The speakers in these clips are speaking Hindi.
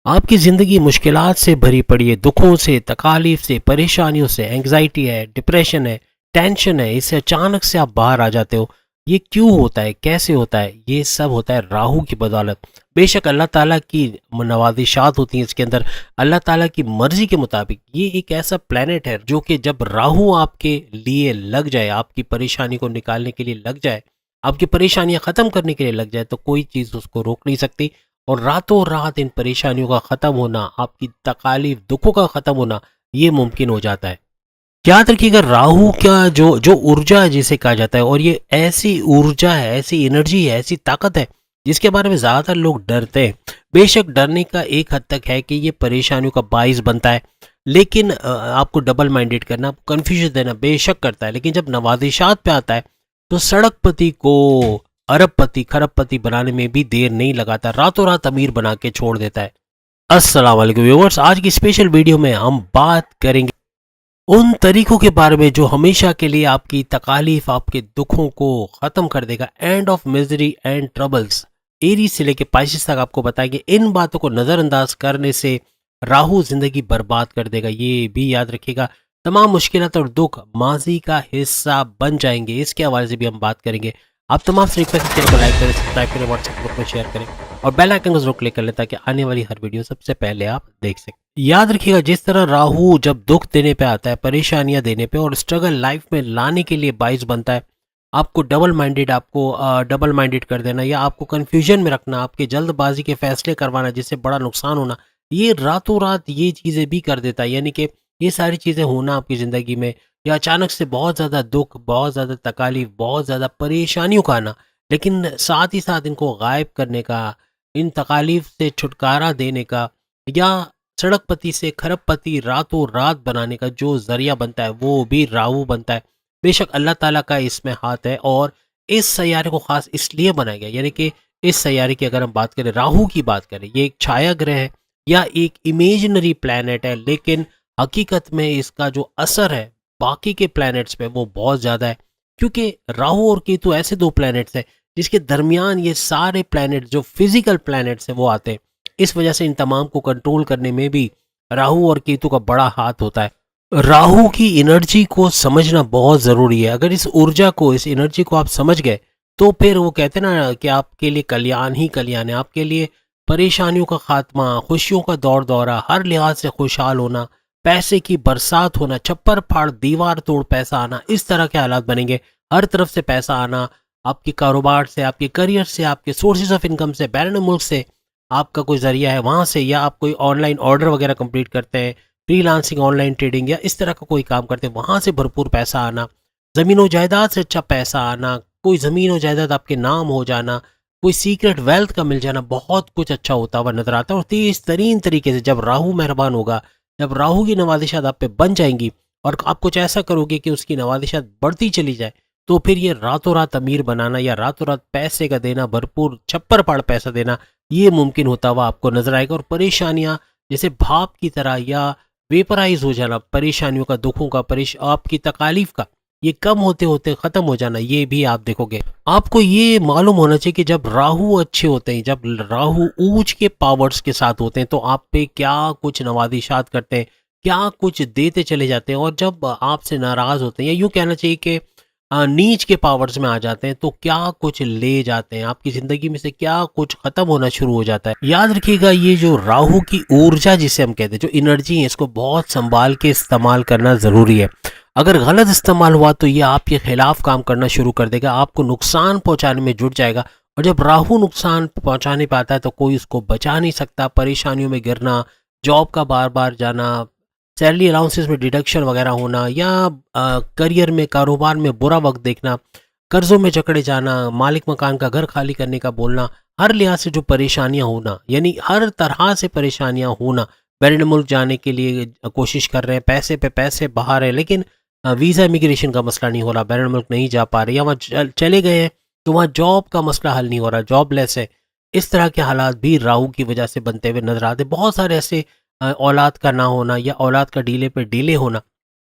आपकी ज़िंदगी मुश्किलात से भरी पड़ी है, दुखों से, तकालीफ से, परेशानियों से, एंग्जाइटी है, डिप्रेशन है, टेंशन है, इससे अचानक से आप बाहर आ जाते हो। ये क्यों होता है? कैसे होता है? ये सब होता है राहु की बदौलत। बेशक अल्लाह ताला की नवाज़िशात होती हैं इसके अंदर, अल्लाह ताला की मर्ज़ी के मुताबिक ये एक ऐसा प्लैनेट है जो कि जब राहु आपके लिए लग जाए, आपकी परेशानी को निकालने के लिए लग जाए, आपकी परेशानियाँ ख़त्म करने के लिए लग जाए, तो कोई चीज़ उसको रोक नहीं सकती। और रातों रात इन परेशानियों का ख़त्म होना, आपकी तकालीफ, दुखों का ख़त्म होना, ये मुमकिन हो जाता है। याद रखिएगा राहु का जो जो ऊर्जा है जिसे कहा जाता है, और ये ऐसी ऊर्जा है, ऐसी एनर्जी है, ऐसी ताकत है जिसके बारे में ज़्यादातर लोग डरते हैं। बेशक डरने का एक हद तक है कि ये परेशानियों का बाइस बनता है, लेकिन आपको डबल माइंडेड करना, आपको कन्फ्यूजन देना बेशक करता है, लेकिन जब नवादिशात पे आता है तो सड़कपति को अरबपति खरबपति बनाने में भी देर नहीं लगाता, रातों रात अमीर बना के छोड़ देता है। अस्सलाम वालेकुम व्यूअर्स, आज की स्पेशल वीडियो में हम बात करेंगे उन तरीकों के बारे में जो हमेशा के लिए आपकी तकालीफ, आपके दुखों को ख़त्म कर देगा। End of misery and troubles, Aries से लेके पाइसेस तक आपको बताएंगे। इन बातों को नज़रअंदाज करने से राहु ज़िंदगी बर्बाद कर देगा, ये भी याद रखिएगा। तमाम मुश्किलात और दुख माजी का हिस्सा बन जाएंगे, इसके हवाले से भी हम बात करेंगे। आप तमाम से रिक्वेस्ट है, चैनल को लाइक करें, सब्सक्राइब करें, व्हाट्सएप ग्रुप में शेयर करें और बेल आइकन को जरूर क्लिक कर लें ताकि आने वाली हर वीडियो सबसे पहले आप देख सकें। याद रखिएगा, जिस तरह राहु जब दुख देने पे आता है, परेशानियां देने पे और स्ट्रगल लाइफ में लाने के लिए बाइस बनता है, आपको डबल माइंडेड कर देना या आपको कंफ्यूजन में रखना, आपके जल्दबाजी के फैसले करवाना जिससे बड़ा नुकसान होना, ये रातों रात ये चीज़ें भी कर देता है। यानी कि ये सारी चीज़ें होना आपकी ज़िंदगी में, या अचानक से बहुत ज़्यादा दुख, बहुत ज़्यादा तकालीफ, बहुत ज़्यादा परेशानियों का आना, लेकिन साथ ही साथ इनको गायब करने का, इन तकालीफ से छुटकारा देने का, या सड़कपति से खरबपति रातों रात बनाने का जो जरिया बनता है वो भी राहु बनता है। बेशक अल्लाह ताला का इसमें हाथ है, और इस सैयारे को खास इसलिए बनाया गया, यानी कि इस सैयारे की अगर हम बात करें, राहु की बात करें, ये एक छाया ग्रह है या एक इमेजिनरी प्लैनेट है, लेकिन हकीकत में इसका जो असर है बाकी के प्लैनेट्स पे वो बहुत ज़्यादा है। क्योंकि राहु और केतु ऐसे दो प्लैनेट्स हैं जिसके दरमियान ये सारे प्लैनेट जो फिजिकल प्लैनेट्स हैं वो आते हैं। इस वजह से इन तमाम को कंट्रोल करने में भी राहु और केतु का बड़ा हाथ होता है। राहु की एनर्जी को समझना बहुत ज़रूरी है। अगर इस ऊर्जा को, इस एनर्जी को आप समझ गए, तो फिर वो कहते हैं ना कि आपके लिए कल्याण ही कल्याण है। आपके लिए परेशानियों का खात्मा, खुशियों का दौर दौरा, हर लिहाज से खुशहाल होना, पैसे की बरसात होना, छप्पर फाड़ दीवार तोड़ पैसा आना, इस तरह के हालात बनेंगे। हर तरफ से पैसा आना, आपके कारोबार से, आपके करियर से, आपके सोर्सेज ऑफ इनकम से, बैरून मुल्क से आपका कोई ज़रिया है वहाँ से, या आप कोई ऑनलाइन ऑर्डर वगैरह कंप्लीट करते हैं, फ्रीलांसिंग, ऑनलाइन ट्रेडिंग या इस तरह का कोई काम करते हैं, वहाँ से भरपूर पैसा आना, ज़मीन व जायदाद से अच्छा पैसा आना, कोई ज़मीन व जायदाद आपके नाम हो जाना, कोई सीक्रेट वेल्थ का मिल जाना, बहुत कुछ अच्छा होता हुआ नजर आता है। और तेज तरीन तरीके से जब राहु मेहरबान होगा, जब राहु की नवादिशात आप पे बन जाएंगी और आप कुछ ऐसा करोगे कि उसकी नवादिशात बढ़ती चली जाए, तो फिर ये रातों रात अमीर बनाना या रातों रात पैसे का देना, भरपूर छप्पर पाड़ पैसा देना, ये मुमकिन होता हुआ आपको नजर आएगा। और परेशानियां जैसे भाप की तरह या वेपराइज हो जाना, परेशानियों का, दुखों का, आपकी तकालीफ का, ये कम होते होते खत्म हो जाना, ये भी आप देखोगे। आपको ये मालूम होना चाहिए कि जब राहु अच्छे होते हैं, जब राहु ऊंच के पावर्स के साथ होते हैं, तो आप पे क्या कुछ नवादिशात करते हैं, क्या कुछ देते चले जाते हैं। और जब आपसे नाराज होते हैं, या यूं कहना चाहिए कि नीच के पावर्स में आ जाते हैं, तो क्या कुछ ले जाते हैं आपकी जिंदगी में से, क्या कुछ खत्म होना शुरू हो जाता है। याद रखिएगा, ये जो राहु की ऊर्जा जिसे हम कहते हैं, जो एनर्जी है, इसको बहुत संभाल के इस्तेमाल करना जरूरी है। अगर गलत इस्तेमाल हुआ तो ये आपके खिलाफ काम करना शुरू कर देगा, आपको नुकसान पहुंचाने में जुट जाएगा। और जब राहु नुकसान पहुंचाने पाता है तो कोई उसको बचा नहीं सकता। परेशानियों में गिरना, जॉब का बार बार जाना, सैलरी अलाउंसेस में डिडक्शन वगैरह होना, या करियर में, कारोबार में बुरा वक्त देखना, कर्जों में जकड़े जाना, मालिक मकान का घर खाली करने का बोलना, हर लिहाज से जो परेशानियां होना, यानी हर तरह से परेशानियां होना। बैरून मुल्क जाने के लिए कोशिश कर रहे हैं, पैसे पे पैसे बाहर है, लेकिन वीज़ा इमिग्रेशन का मसला नहीं हो रहा, बैरून मुल्क नहीं जा पा रहे, या वहाँ चले गए हैं तो वहाँ जॉब का मसला हल नहीं हो रहा, जॉबलेस है। इस तरह के हालात भी राहु की वजह से बनते हुए नजर आते। बहुत सारे ऐसे औलाद का ना होना, या औलाद का डीले पे डीले होना,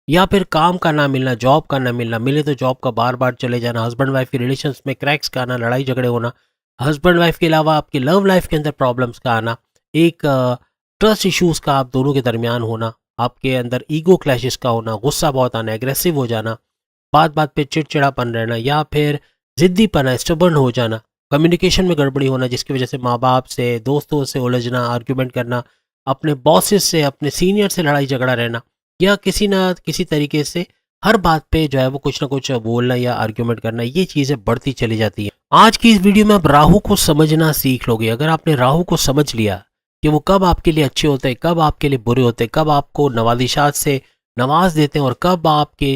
या फिर काम का ना मिलना, जॉब का ना मिलना, मिले तो जॉब का बार बार चले जाना, हस्बैंड वाइफ के रिलेशंस में क्रैक्स का आना, लड़ाई झगड़े होना, हस्बैंड वाइफ के अलावा आपकी लव लाइफ के अंदर प्रॉब्लम्स का आना, एक ट्रस्ट इश्यूज का आप दोनों के दरमियान होना, आपके अंदर ईगो क्लैशेस का होना, गुस्सा बहुत आना, एग्रेसिव हो जाना, बात बात पे चिड़चिड़ापन रहना, या फिर जिद्दीपना, स्टबर्न हो जाना, कम्युनिकेशन में गड़बड़ी होना जिसकी वजह से माँ बाप से, दोस्तों से उलझना, आर्ग्यूमेंट करना, अपने बॉसेस से, अपने सीनियर से लड़ाई झगड़ा रहना, या किसी ना किसी तरीके से हर बात पे जो है वो कुछ ना कुछ बोलना या आर्ग्यूमेंट करना, ये चीज़ें बढ़ती चली जाती हैं। आज की इस वीडियो में आप राहु को समझना सीख लोगे। अगर आपने राहु को समझ लिया कि वो कब आपके लिए अच्छे होते हैं, कब आपके लिए बुरे होते हैं, कब आपको नवादिशात से नवाज देते हैं और कब आपके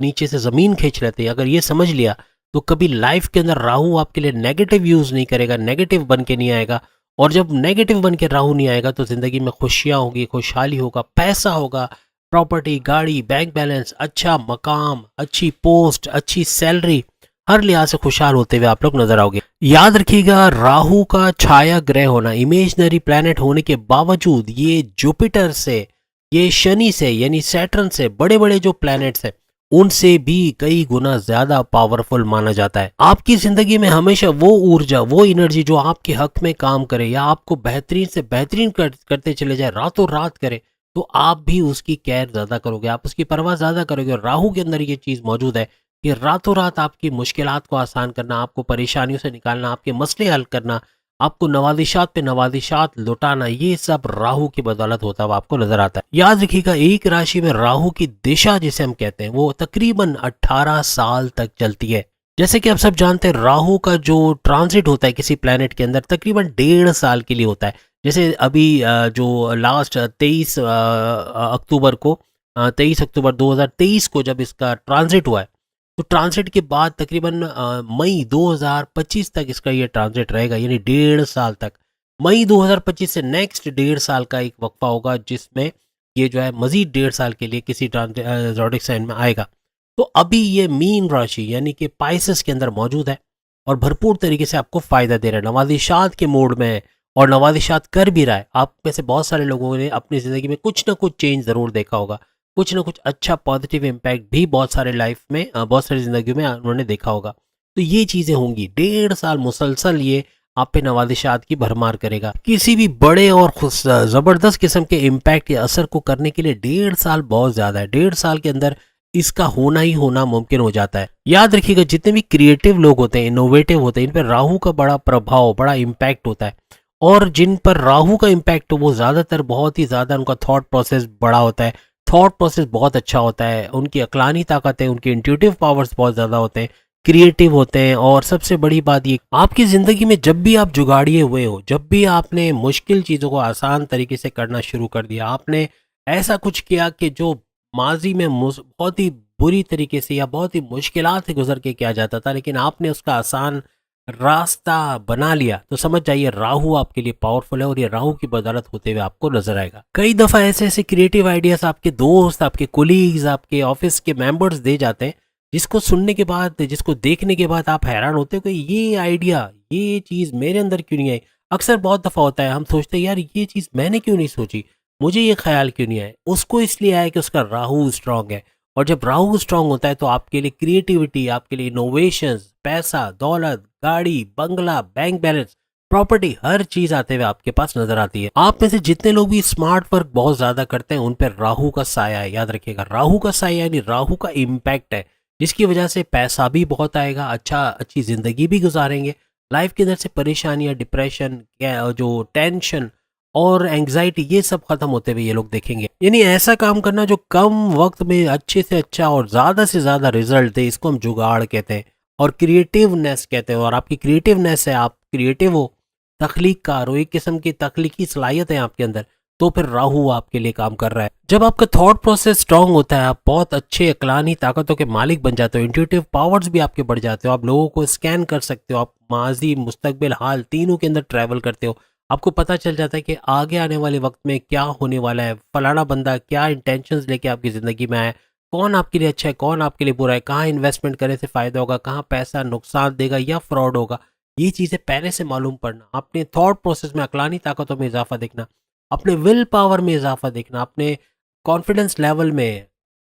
नीचे से ज़मीन खींच लेते हैं, अगर ये समझ लिया तो कभी लाइफ के अंदर राहु आपके लिए नेगेटिव यूज़ नहीं करेगा, नेगेटिव बन के नहीं आएगा। और जब नेगेटिव बन के राहु नहीं आएगा तो ज़िंदगी में खुशियाँ होगी, खुशहाली होगा, पैसा होगा, प्रॉपर्टी, गाड़ी, बैंक बैलेंस, अच्छा मकाम, अच्छी पोस्ट, अच्छी सैलरी, हर लिहाज से खुशहाल होते हुए आप लोग नजर आओगे। याद रखिएगा, राहु का छाया ग्रह होना, इमेजनरी प्लैनेट होने के बावजूद ये जुपिटर से, ये शनि से यानी सैटर्न से, बड़े बड़े जो प्लैनेट्स हैं उनसे भी कई गुना ज्यादा पावरफुल माना जाता है। आपकी जिंदगी में हमेशा वो ऊर्जा, वो एनर्जी जो आपके हक में काम करे या आपको बेहतरीन से बेहतरीन करते चले जाए, रातों रात करे, तो आप भी उसकी केयर ज्यादा करोगे, आप उसकी परवाह ज्यादा करोगे। और राहु के अंदर ये चीज मौजूद है कि रातों रात आपकी मुश्किलात को आसान करना, आपको परेशानियों से निकालना, आपके मसले हल करना, आपको नवादिशात पे नवादिशात लुटाना, ये सब राहु की बदौलत होता हुआ आपको नजर आता है। याद रखिएगा, एक राशि में राहु की दिशा जिसे हम कहते हैं वो तकरीबन 18 साल तक चलती है। जैसे कि आप सब जानते हैं, राहु का जो ट्रांजिट होता है किसी प्लेनेट के अंदर तकरीबन 1.5 साल के लिए होता है। जैसे अभी जो लास्ट 23 अक्टूबर 2023 को जब इसका ट्रांजिट हुआ है, तो ट्रांजिट के बाद तकरीबन मई 2025 तक इसका ये ट्रांजिट रहेगा, यानी 1.5 साल तक। मई 2025 से नेक्स्ट 1.5 साल का एक वक्फा होगा जिसमें ये जो है मजीद 1.5 साल के लिए किसी ज़ोडिक साइन में आएगा। तो अभी ये मीन राशि यानी कि पाइसेस के अंदर मौजूद है और भरपूर तरीके से आपको फायदा दे रहा है, नवादिशात के मोड में है और नवादिशात कर भी रहा है। आप में से बहुत सारे लोगों ने अपनी ज़िंदगी में कुछ ना कुछ चेंज ज़रूर देखा होगा, कुछ ना कुछ अच्छा पॉजिटिव इम्पैक्ट भी बहुत सारे लाइफ में, बहुत सारी जिंदगियों में उन्होंने देखा होगा। तो ये चीजें होंगी, 1.5 साल मुसलसल ये आप पे नवादिशात की भरमार करेगा। किसी भी बड़े और जबरदस्त किस्म के इम्पैक्ट या असर को करने के लिए 1.5 साल बहुत ज्यादा है। 1.5 साल के अंदर इसका होना ही होना मुमकिन हो जाता है। याद रखिएगा, जितने भी क्रिएटिव लोग होते हैं, इनोवेटिव होते हैं, इन पर राहु का बड़ा प्रभाव, बड़ा इम्पैक्ट होता है। और जिन पर राहु का इम्पैक्ट वो ज्यादातर बहुत ही ज्यादा, उनका थॉट प्रोसेस बड़ा होता है, थॉट प्रोसेस बहुत अच्छा होता है, उनकी अक्लानी ताकत है, उनके इंट्यूटिव पावर्स बहुत ज़्यादा होते हैं, क्रिएटिव होते हैं। और सबसे बड़ी बात ये, आपकी ज़िंदगी में जब भी आप जुगाड़िए हुए हो, जब भी आपने मुश्किल चीज़ों को आसान तरीके से करना शुरू कर दिया, आपने ऐसा कुछ किया कि जो माजी में बहुत ही बुरी तरीके से या बहुत ही मुश्किलात से गुजर के किया जाता था, लेकिन आपने उसका आसान रास्ता बना लिया, तो समझ जाइए राहु आपके लिए पावरफुल है और ये राहु की बदौलत होते हुए आपको नजर आएगा। कई दफा ऐसे ऐसे क्रिएटिव आइडियाज आपके दोस्त, आपके कोलीग्स, आपके ऑफिस के मेंबर्स दे जाते हैं, जिसको सुनने के बाद, जिसको देखने के बाद आप हैरान होते हो कि ये आइडिया, ये चीज मेरे अंदर क्यों नहीं आई। अक्सर बहुत दफा होता है, हम सोचते हैं यार ये चीज मैंने क्यों नहीं सोची, मुझे ये ख्याल क्यों नहीं आया। उसको इसलिए आया कि उसका राहु स्ट्रांग है। और जब राहु स्ट्रांग होता है तो आपके लिए क्रिएटिविटी, आपके लिए इनोवेशंस, पैसा, दौलत, गाड़ी, बंगला, बैंक बैलेंस, प्रॉपर्टी, हर चीज आते हुए आपके पास नजर आती है। आप में से जितने लोग भी स्मार्ट वर्क बहुत ज्यादा करते हैं, उन पर राहु का साया है। याद रखिएगा, राहु का साया यानी राहु का इम्पैक्ट है, जिसकी वजह से पैसा भी बहुत आएगा, अच्छी जिंदगी भी गुजारेंगे। लाइफ के अंदर से परेशानियां, डिप्रेशन, जो टेंशन और एंग्जाइटी, ये सब खत्म होते हुए ये लोग देखेंगे। यानी ऐसा काम करना जो कम वक्त में अच्छे से अच्छा और ज्यादा से ज्यादा रिजल्ट दे, इसको हम जुगाड़ कहते हैं और क्रिएटिवनेस कहते हैं। और आपकी क्रिएटिवनेस है, आप क्रिएटिव हो, तख्लीककार हो, एक किस्म की तख्लीकी सलाहियत है आपके अंदर, तो फिर राहु आपके लिए काम कर रहा है। जब आपका थॉट प्रोसेस स्ट्रांग होता है, आप बहुत अच्छे अक्लानी ताकतों के मालिक बन जाते हो, इंट्यूटिव पावर्स भी आपके बढ़ जाते हो, आप लोगों को स्कैन कर सकते हो, आप माजी, मुस्तकबिल, हाल तीनों के अंदर ट्रैवल करते हो। आपको पता चल जाता है कि आगे आने वाले वक्त में क्या होने वाला है, फलाना बंदा क्या इंटेंशंस लेके आपकी ज़िंदगी में आया, कौन आपके लिए अच्छा है, कौन आपके लिए बुरा है, कहाँ इन्वेस्टमेंट करने से फ़ायदा होगा, कहाँ पैसा नुकसान देगा या फ्रॉड होगा। ये चीज़ें पहले से मालूम पड़ना, अपने थॉट प्रोसेस में अक्लानी ताकतों में इजाफा देखना, अपने विल पावर में इजाफा देखना, अपने कॉन्फिडेंस लेवल में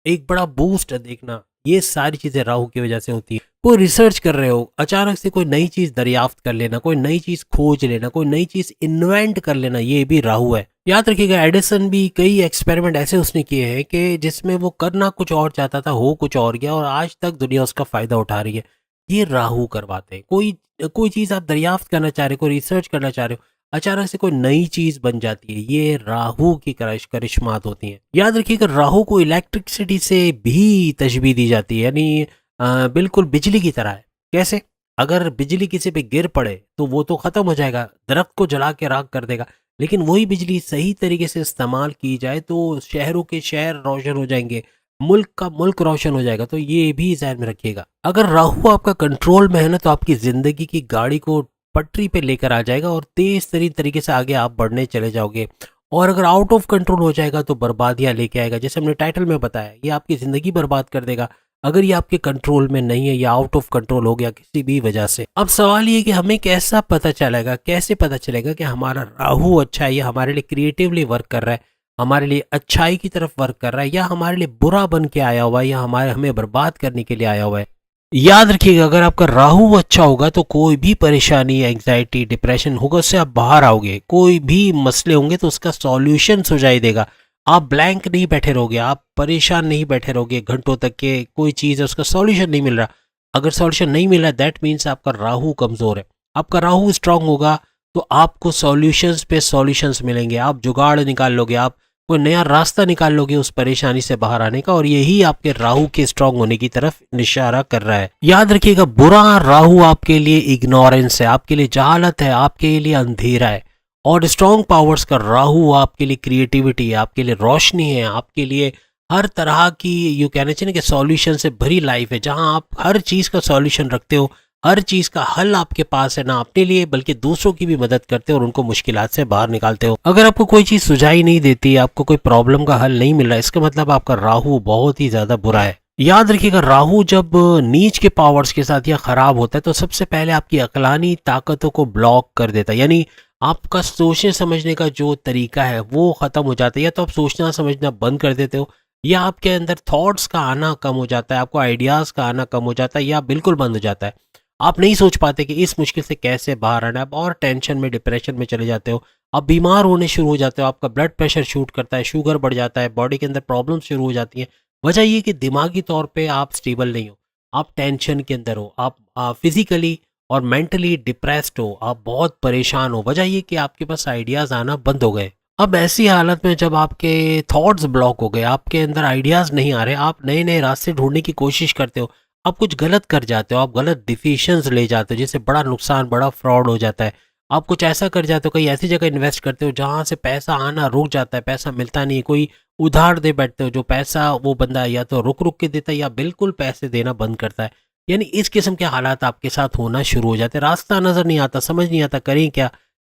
एक बड़ा बूस्ट देखना, ये सारी चीज़ें राहु की वजह से होती है। कोई रिसर्च कर रहे हो, अचानक से कोई नई चीज दरियाफ्त कर लेना, कोई नई चीज खोज लेना, कोई नई चीज इन्वेंट कर लेना, ये भी राहु है। याद रखिएगा, एडिसन भी कई एक्सपेरिमेंट ऐसे उसने किए हैं कि जिसमें वो करना कुछ और चाहता था, हो कुछ और गया, और आज तक दुनिया उसका फायदा उठा रही है। ये राहु करवाते हैं। कोई कोई चीज आप दरियाफ्त करना चाह रहे हो, कोई रिसर्च करना चाह रहे हो, अचानक से कोई नई चीज बन जाती है, ये राहु की करिश्मात होती है। याद रखिएगा, राहु को इलेक्ट्रिसिटी से भी तशबीह दी जाती है, यानी बिल्कुल बिजली की तरह है। कैसे? अगर बिजली किसी पे गिर पड़े तो वो तो खत्म हो जाएगा, दरख्त को जला के राख कर देगा, लेकिन वही बिजली सही तरीके से इस्तेमाल की जाए तो शहरों के शहर रोशन हो जाएंगे, मुल्क का मुल्क रोशन हो जाएगा। तो ये भी ध्यान में रखिएगा। अगर राहु आपका कंट्रोल में है ना, तो आपकी जिंदगी की गाड़ी को पटरी पे लेकर आ जाएगा और तेज तरीन तरीके से आगे आप बढ़ने चले जाओगे। और अगर आउट ऑफ कंट्रोल हो जाएगा तो बर्बादियां लेके आएगा। जैसे हमने टाइटल में बताया, ये आपकी जिंदगी बर्बाद कर देगा अगर ये आपके कंट्रोल में नहीं है या आउट ऑफ कंट्रोल हो गया किसी भी वजह से। अब सवाल ये कि हमें कैसा पता चलेगा, कैसे पता चलेगा कि हमारा राहु अच्छा है, या हमारे लिए क्रिएटिवली वर्क कर रहा है, हमारे लिए अच्छाई की तरफ वर्क कर रहा है, या हमारे लिए बुरा बन के आया हुआ है, या हमें बर्बाद करने के लिए आया हुआ है। याद रखिएगा, अगर आपका राहु अच्छा होगा तो कोई भी परेशानी, एंग्जाइटी, डिप्रेशन होगा, उससे आप बाहर आओगे। कोई भी मसले होंगे तो उसका सॉल्यूशन सुझाई देगा। आप ब्लैंक नहीं बैठे रहोगे, आप परेशान नहीं बैठे रहोगे घंटों तक के कोई चीज़ है उसका सॉल्यूशन नहीं मिल रहा। अगर सॉल्यूशन नहीं मिल रहा, दैट मीन्स आपका राहु कमज़ोर है। आपका राहु स्ट्रांग होगा तो आपको सॉल्यूशंस पे सॉल्यूशंस मिलेंगे, आप जुगाड़ निकाल लोगे, आप कोई नया रास्ता निकाल लोगे उस परेशानी से बाहर आने का, और यही आपके राहु के स्ट्रांग होने की तरफ इशारा कर रहा है। याद रखिएगा, बुरा राहु आपके लिए इग्नोरेंस है, आपके लिए जहालत है, आपके लिए अंधेरा है। और स्ट्रॉन्ग पावर्स का राहु आपके लिए क्रिएटिविटी है, आपके लिए रोशनी है, आपके लिए हर तरह की यू कहना चाहिए कि सॉल्यूशन से भरी लाइफ है, जहां आप हर चीज़ का सॉल्यूशन रखते हो, हर चीज़ का हल आपके पास है, ना अपने लिए बल्कि दूसरों की भी मदद करते हो और उनको मुश्किलात से बाहर निकालते हो। अगर आपको कोई चीज़ सुझाई नहीं देती, आपको कोई प्रॉब्लम का हल नहीं मिल रहा, इसका मतलब आपका राहु बहुत ही ज़्यादा बुरा है। याद रखिएगा, राहु जब नीच के पावर्स के साथ या खराब होता है तो सबसे पहले आपकी अकलानी ताकतों को ब्लॉक कर देता है, यानी आपका सोचने समझने का जो तरीका है वो ख़त्म हो जाता है। या तो आप सोचना समझना बंद कर देते हो, या आपके अंदर थॉट्स का आना कम हो जाता है, आपको आइडियाज़ का आना कम हो जाता है, या बिल्कुल बंद हो जाता है। आप नहीं सोच पाते कि इस मुश्किल से कैसे बाहर आना है, आप और टेंशन में, डिप्रेशन में चले जाते हो, आप बीमार होने शुरू हो जाते हो, आपका ब्लड प्रेशर शूट करता है, शुगर बढ़ जाता है, बॉडी के अंदर प्रॉब्लम शुरू हो जाती हैं। वजह ये कि दिमागी तौर पे आप स्टेबल नहीं हो, आप टेंशन के अंदर हो, आप फिजिकली और मेंटली डिप्रेस्ड हो, आप बहुत परेशान हो। वजह ये कि आपके पास आइडियाज़ आना बंद हो गए। अब ऐसी हालत में जब आपके थॉट्स ब्लॉक हो गए, आपके अंदर आइडियाज़ नहीं आ रहे, आप नए नए रास्ते ढूंढने की कोशिश करते हो, आप कुछ गलत कर जाते हो, आप गलत डिसीशंस ले जाते हो, जिससे बड़ा नुकसान, बड़ा फ्रॉड हो जाता है। आप कुछ ऐसा कर जाते हो, कहीं ऐसी जगह इन्वेस्ट करते हो जहाँ से पैसा आना रुक जाता है, पैसा मिलता नहीं है, कोई उधार दे बैठते हो, जो पैसा वो बंदा या तो रुक रुक के देता है या बिल्कुल पैसे देना बंद करता है। यानी इस किस्म के हालात आपके साथ होना शुरू हो जाते हैं। रास्ता नज़र नहीं आता, समझ नहीं आता करें क्या,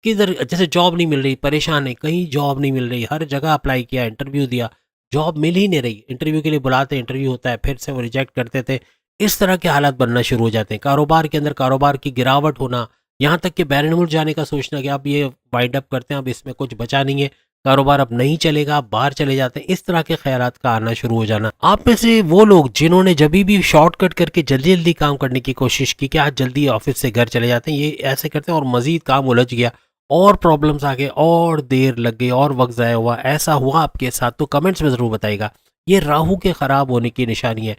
किधर, जैसे जॉब नहीं मिल रही, परेशान है, कहीं जॉब नहीं मिल रही, हर जगह अप्लाई किया, इंटरव्यू दिया, जॉब मिल ही नहीं रही, इंटरव्यू के लिए बुलाते, इंटरव्यू होता है, फिर से वो रिजेक्ट करते थे। इस तरह के हालात बनना शुरू हो जाते हैं। कारोबार के अंदर कारोबार की गिरावट होना, यहाँ तक कि बैरन जाने का सोचना कि अब ये वाइंड अप करते हैं, अब इसमें कुछ बचा नहीं है, कारोबार अब नहीं चलेगा, आप बाहर चले जाते हैं, इस तरह के ख्यालात का आना शुरू हो जाना। आप में से वो लोग जिन्होंने जब भी शॉर्टकट करके जल्दी जल्दी काम करने की कोशिश की कि आज जल्दी ऑफिस से घर चले जाते हैं, ये ऐसे करते हैं और मजीद काम उलझ गया और प्रॉब्लम्स आ गए और देर लग गई और वक्त ज़ाया हुआ, ऐसा हुआ आपके साथ, तो कमेंट्स में ज़रूर बताइएगा। ये राहु के ख़राब होने की निशानी है।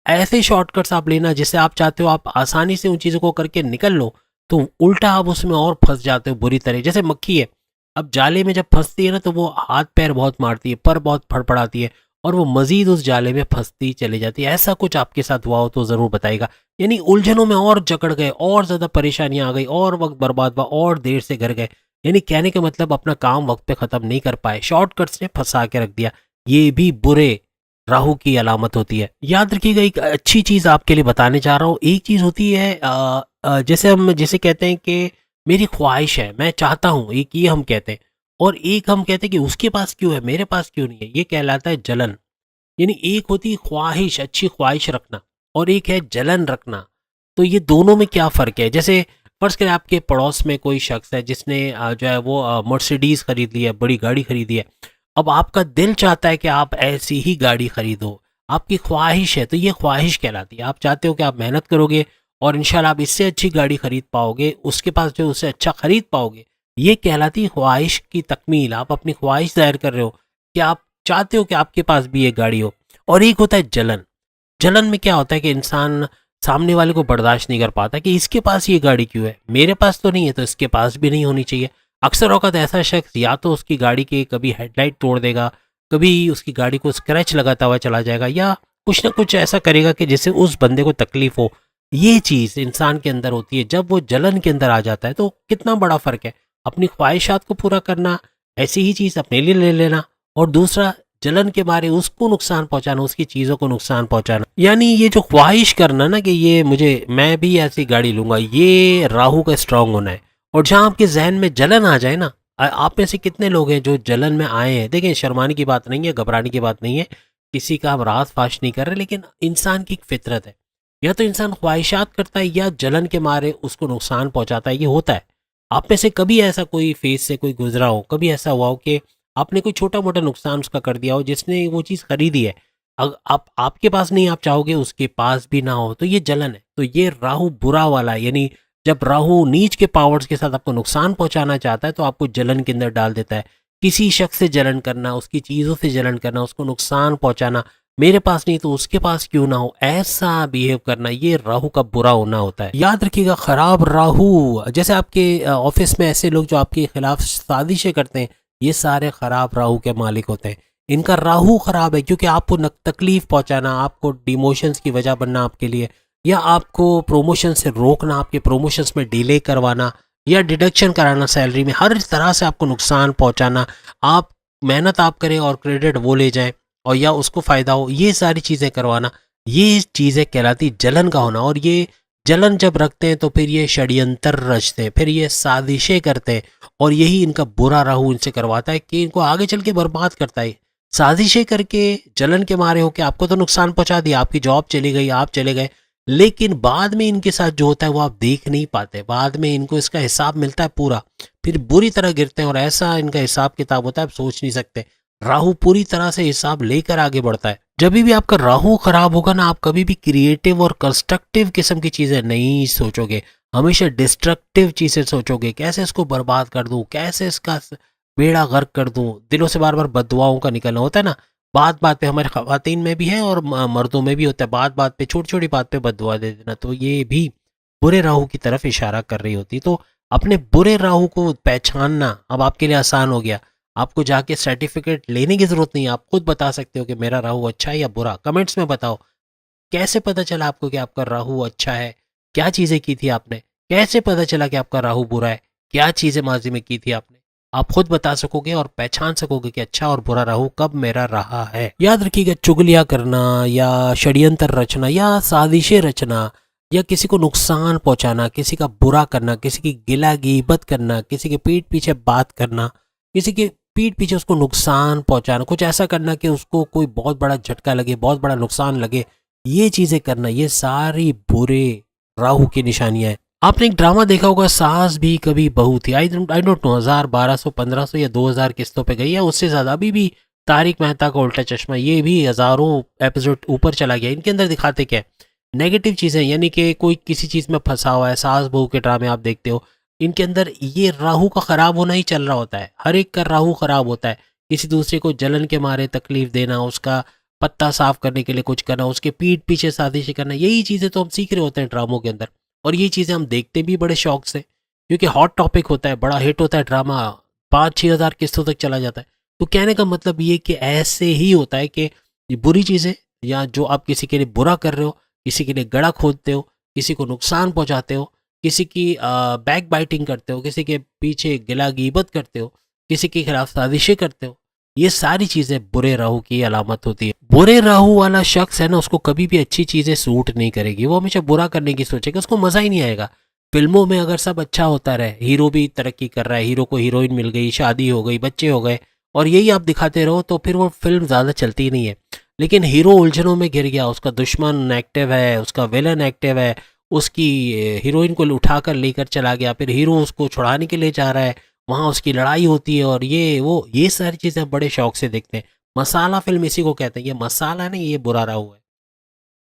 ऐसे शॉर्टकट्स आप लेना जिससे आप चाहते हो आप आसानी से उन चीज़ों को करके निकल लो, तो उल्टा आप उसमें और फंस जाते हो बुरी तरह। जैसे मक्खी है, अब जाले में जब फंसती है ना तो वो हाथ पैर बहुत मारती है, पर बहुत फड़फड़ाती है और वो मजीद उस जाले में फंसती चली जाती है। ऐसा कुछ आपके साथ हुआ हो तो ज़रूर बताइएगा। यानी उलझनों में और जकड़ गए, और ज़्यादा परेशानियां आ गई, और वक्त बर्बाद हुआ, और देर से घर गए। यानी कहने का मतलब अपना काम वक्त पे ख़त्म नहीं कर पाए, शॉर्टकट्स ने फंसा के रख दिया। ये भी बुरे राहु की अलामत होती है। याद रखिएगा, एक अच्छी चीज़ आपके लिए बताने जा रहा हूँ। एक चीज़ होती है जैसे हम जैसे कहते हैं कि मेरी ख्वाहिश है, मैं चाहता हूँ, एक ये हम कहते हैं, और एक हम कहते हैं कि उसके पास क्यों है, मेरे पास क्यों नहीं है, ये कहलाता है जलन। यानी एक होती है ख्वाहिश, अच्छी ख्वाहिश रखना, और एक है जलन रखना। तो ये दोनों में क्या फ़र्क है? जैसे फर्ज करें आपके पड़ोस में कोई शख्स है जिसने जो है वो मर्सिडीज़ खरीद ली है, बड़ी गाड़ी खरीदी है। अब आपका दिल चाहता है कि आप ऐसी ही गाड़ी खरीदो, आपकी ख्वाहिश है, तो ये ख्वाहिश कहलाती है। आप चाहते हो कि आप मेहनत करोगे और इंशाल्लाह आप इससे अच्छी गाड़ी खरीद पाओगे, उसके पास जो उससे अच्छा खरीद पाओगे, ये कहलाती है ख्वाहिश की तकमील। आप अपनी ख्वाहिश ज़ाहिर कर रहे हो कि आप चाहते हो कि आपके पास भी ये गाड़ी हो। और एक होता है जलन। जलन में क्या होता है कि इंसान सामने वाले को बर्दाश्त नहीं कर पाता कि इसके पास ये गाड़ी क्यों है, मेरे पास तो नहीं है, तो इसके पास भी नहीं होनी चाहिए। अक्सर औक़ात ऐसा शख्स या तो उसकी गाड़ी के कभी हेडलाइट तोड़ देगा, कभी उसकी गाड़ी को स्क्रैच लगाता हुआ चला जाएगा, या कुछ ना कुछ ऐसा करेगा कि जिससे उस बंदे को तकलीफ हो। ये चीज़ इंसान के अंदर होती है। जब वो जलन के अंदर आ जाता है तो कितना बड़ा फ़र्क है। अपनी ख्वाहिशात को पूरा करना, ऐसी ही चीज़ अपने लिए ले लेना, और दूसरा जलन के मारे उसको नुकसान पहुंचाना, उसकी चीज़ों को नुकसान पहुंचाना। यानी ये जो ख्वाहिश करना ना कि ये मुझे, मैं भी ऐसी गाड़ी लूंगा, ये राहु का स्ट्रांग होना है। और जहां आपके जहन में जलन आ जाए ना, आप में से कितने लोग हैं जो जलन में आए हैं? देखिए, शर्माने की बात नहीं है, घबराने की बात नहीं है, किसी का हम राज फाश नहीं कर रहे, लेकिन इंसान की एक फितरत है। या तो इंसान ख्वाहिशात करता है या जलन के मारे उसको नुकसान पहुंचाता है, ये होता है। आप में से कभी ऐसा कोई फेस से कोई गुजरा हो, कभी ऐसा हुआ हो कि आपने कोई छोटा मोटा नुकसान उसका कर दिया हो, जिसने वो चीज़ खरीदी है, आप आपके पास नहीं, आप चाहोगे उसके पास भी ना हो, तो ये जलन है। तो ये राहु बुरा वाला है। यानी जब राहु नीच के पावर्स के साथ आपको नुकसान पहुंचाना चाहता है तो आपको जलन के अंदर डाल देता है। किसी शख्स से जलन करना, उसकी चीज़ों से जलन करना, उसको नुकसान पहुंचाना, मेरे पास नहीं तो उसके पास क्यों ना हो, ऐसा बिहेव करना, ये राहु का बुरा होना होता है। याद रखिएगा, खराब राहु, जैसे आपके ऑफिस में ऐसे लोग जो आपके खिलाफ साजिशें करते हैं, ये सारे खराब राहु के मालिक होते हैं। इनका राहु खराब है क्योंकि आपको तकलीफ पहुंचाना, आपको डिमोशंस की वजह बनना आपके लिए, या आपको प्रोमोशन से रोकना, आपके प्रोमोशंस में डिले करवाना, या डिडक्शन कराना सैलरी में, हर तरह से आपको नुकसान पहुंचाना। आप मेहनत आप करें और क्रेडिट वो ले जाएं, और या उसको फ़ायदा हो, ये सारी चीज़ें करवाना, ये चीज़ें कहलाती जलन का होना। और ये जलन जब रखते हैं तो फिर ये षड्यंत्र रचते हैं, फिर ये साजिशें करते हैं, और यही इनका बुरा राहु इनसे करवाता है कि इनको आगे चल के बर्बाद करता है। साजिशें करके, जलन के मारे हो कि आपको तो नुकसान पहुंचा दिया, आपकी जॉब चली गई, आप चले गए, लेकिन बाद में इनके साथ जो होता है वो आप देख नहीं पाते। बाद में इनको इसका हिसाब मिलता है पूरा, फिर बुरी तरह गिरते हैं, और ऐसा इनका हिसाब किताब होता है आप सोच नहीं सकते। राहु पूरी तरह से हिसाब लेकर आगे बढ़ता है। जब भी आपका राहु खराब होगा ना, आप कभी भी क्रिएटिव और कंस्ट्रक्टिव किस्म की चीज़ें नहीं सोचोगे, हमेशा डिस्ट्रक्टिव चीज़ें सोचोगे। कैसे इसको बर्बाद कर दूं, कैसे इसका बेड़ा गर्क कर दूं, दिलों से बार बार बददुआओं का निकलना होता है ना। बात बात पे, हमारे खवातीन में भी है और मर्दों में भी होता है, बात बात पे, छोटी छोटी बात पे बददुआ दे देना, तो ये भी बुरे राहु की तरफ इशारा कर रही होती। तो अपने बुरे राहु को पहचानना अब आपके लिए आसान हो गया। आपको जाके सर्टिफिकेट लेने की ज़रूरत नहीं है, आप खुद बता सकते हो कि मेरा राहु अच्छा है या बुरा। कमेंट्स में बताओ, कैसे पता चला आपको कि आपका राहु अच्छा है, क्या चीज़ें की थी आपने, कैसे पता चला कि आपका राहु बुरा है, क्या चीज़ें माजी में की थी आपने। आप खुद बता सकोगे और पहचान सकोगे कि अच्छा और बुरा राहु कब मेरा रहा है। याद रखिएगा, चुगलियाँ करना या षड्यंत्र रचना या साजिशें रचना, या किसी को नुकसान पहुंचाना, किसी का बुरा करना, किसी की गिला गीबत करना, किसी के पीठ पीछे बात करना, किसी के पीठ पीछे उसको नुकसान पहुंचाना, कुछ ऐसा करना कि उसको कोई बहुत बड़ा झटका लगे, बहुत बड़ा नुकसान लगे, ये चीज़ें करना, ये सारी बुरे राहु की निशानियां हैं। आपने एक ड्रामा देखा होगा, सास भी कभी बहू थी, आई डोंट नो 1200 1500 या 2000 किस्तों पे गई या उससे ज़्यादा। अभी भी तारिक मेहता का उल्टा चश्मा, ये भी हज़ारों एपिसोड ऊपर चला गया। इनके अंदर दिखाते क्या है, नेगेटिव चीज़ें, यानी कि कोई किसी चीज़ में फंसा हुआ है, सास बहू के ड्रामे आप देखते हो, इनके अंदर ये राहु का ख़राब होना ही चल रहा होता है। हर एक का राहु ख़राब होता है, किसी दूसरे को जलन के मारे तकलीफ देना, उसका पत्ता साफ करने के लिए कुछ करना, उसके पीठ पीछे साजिश करना, यही चीज़ें तो हम सीख रहे होते हैं ड्रामों के अंदर। और ये चीज़ें हम देखते भी बड़े शौक से, क्योंकि हॉट टॉपिक होता है, बड़ा हिट होता है ड्रामा, 5-6 हज़ार किस्तों तक चला जाता है। तो कहने का मतलब ये कि ऐसे ही होता है कि ये बुरी चीज़ें, या जो आप किसी के लिए बुरा कर रहे हो, किसी के लिए गड़ा खोदते हो, किसी को नुकसान पहुंचाते हो, किसी की बैक बाइटिंग करते हो, किसी के पीछे गिला गीबत करते हो, किसी के खिलाफ साजिशें करते हो, ये सारी चीज़ें बुरे राहु की अलामत होती है। बुरे राहु वाला शख्स है ना, उसको कभी भी अच्छी चीज़ें सूट नहीं करेगी, वो हमेशा बुरा करने की सोचेगा, उसको मज़ा ही नहीं आएगा। फिल्मों में अगर सब अच्छा होता रहे, हीरो भी तरक्की कर रहा है, हीरो को हीरोइन मिल गई, शादी हो गई, बच्चे हो गए, और यही आप दिखाते रहो, तो फिर वो फिल्म ज़्यादा चलती ही नहीं है। लेकिन हीरो उलझनों में गिर गया, उसका दुश्मन एक्टिव है, उसका विलन एक्टिव है, उसकी हीरोइन को उठाकर लेकर चला गया, फिर हीरो उसको छुड़ाने के लिए जा रहा है, वहाँ उसकी लड़ाई होती है, और ये सारी चीज़ें बड़े शौक से देखते हैं। मसाला फिल्म इसी को कहते हैं। ये मसाला नहीं, ये बुरा राहु है।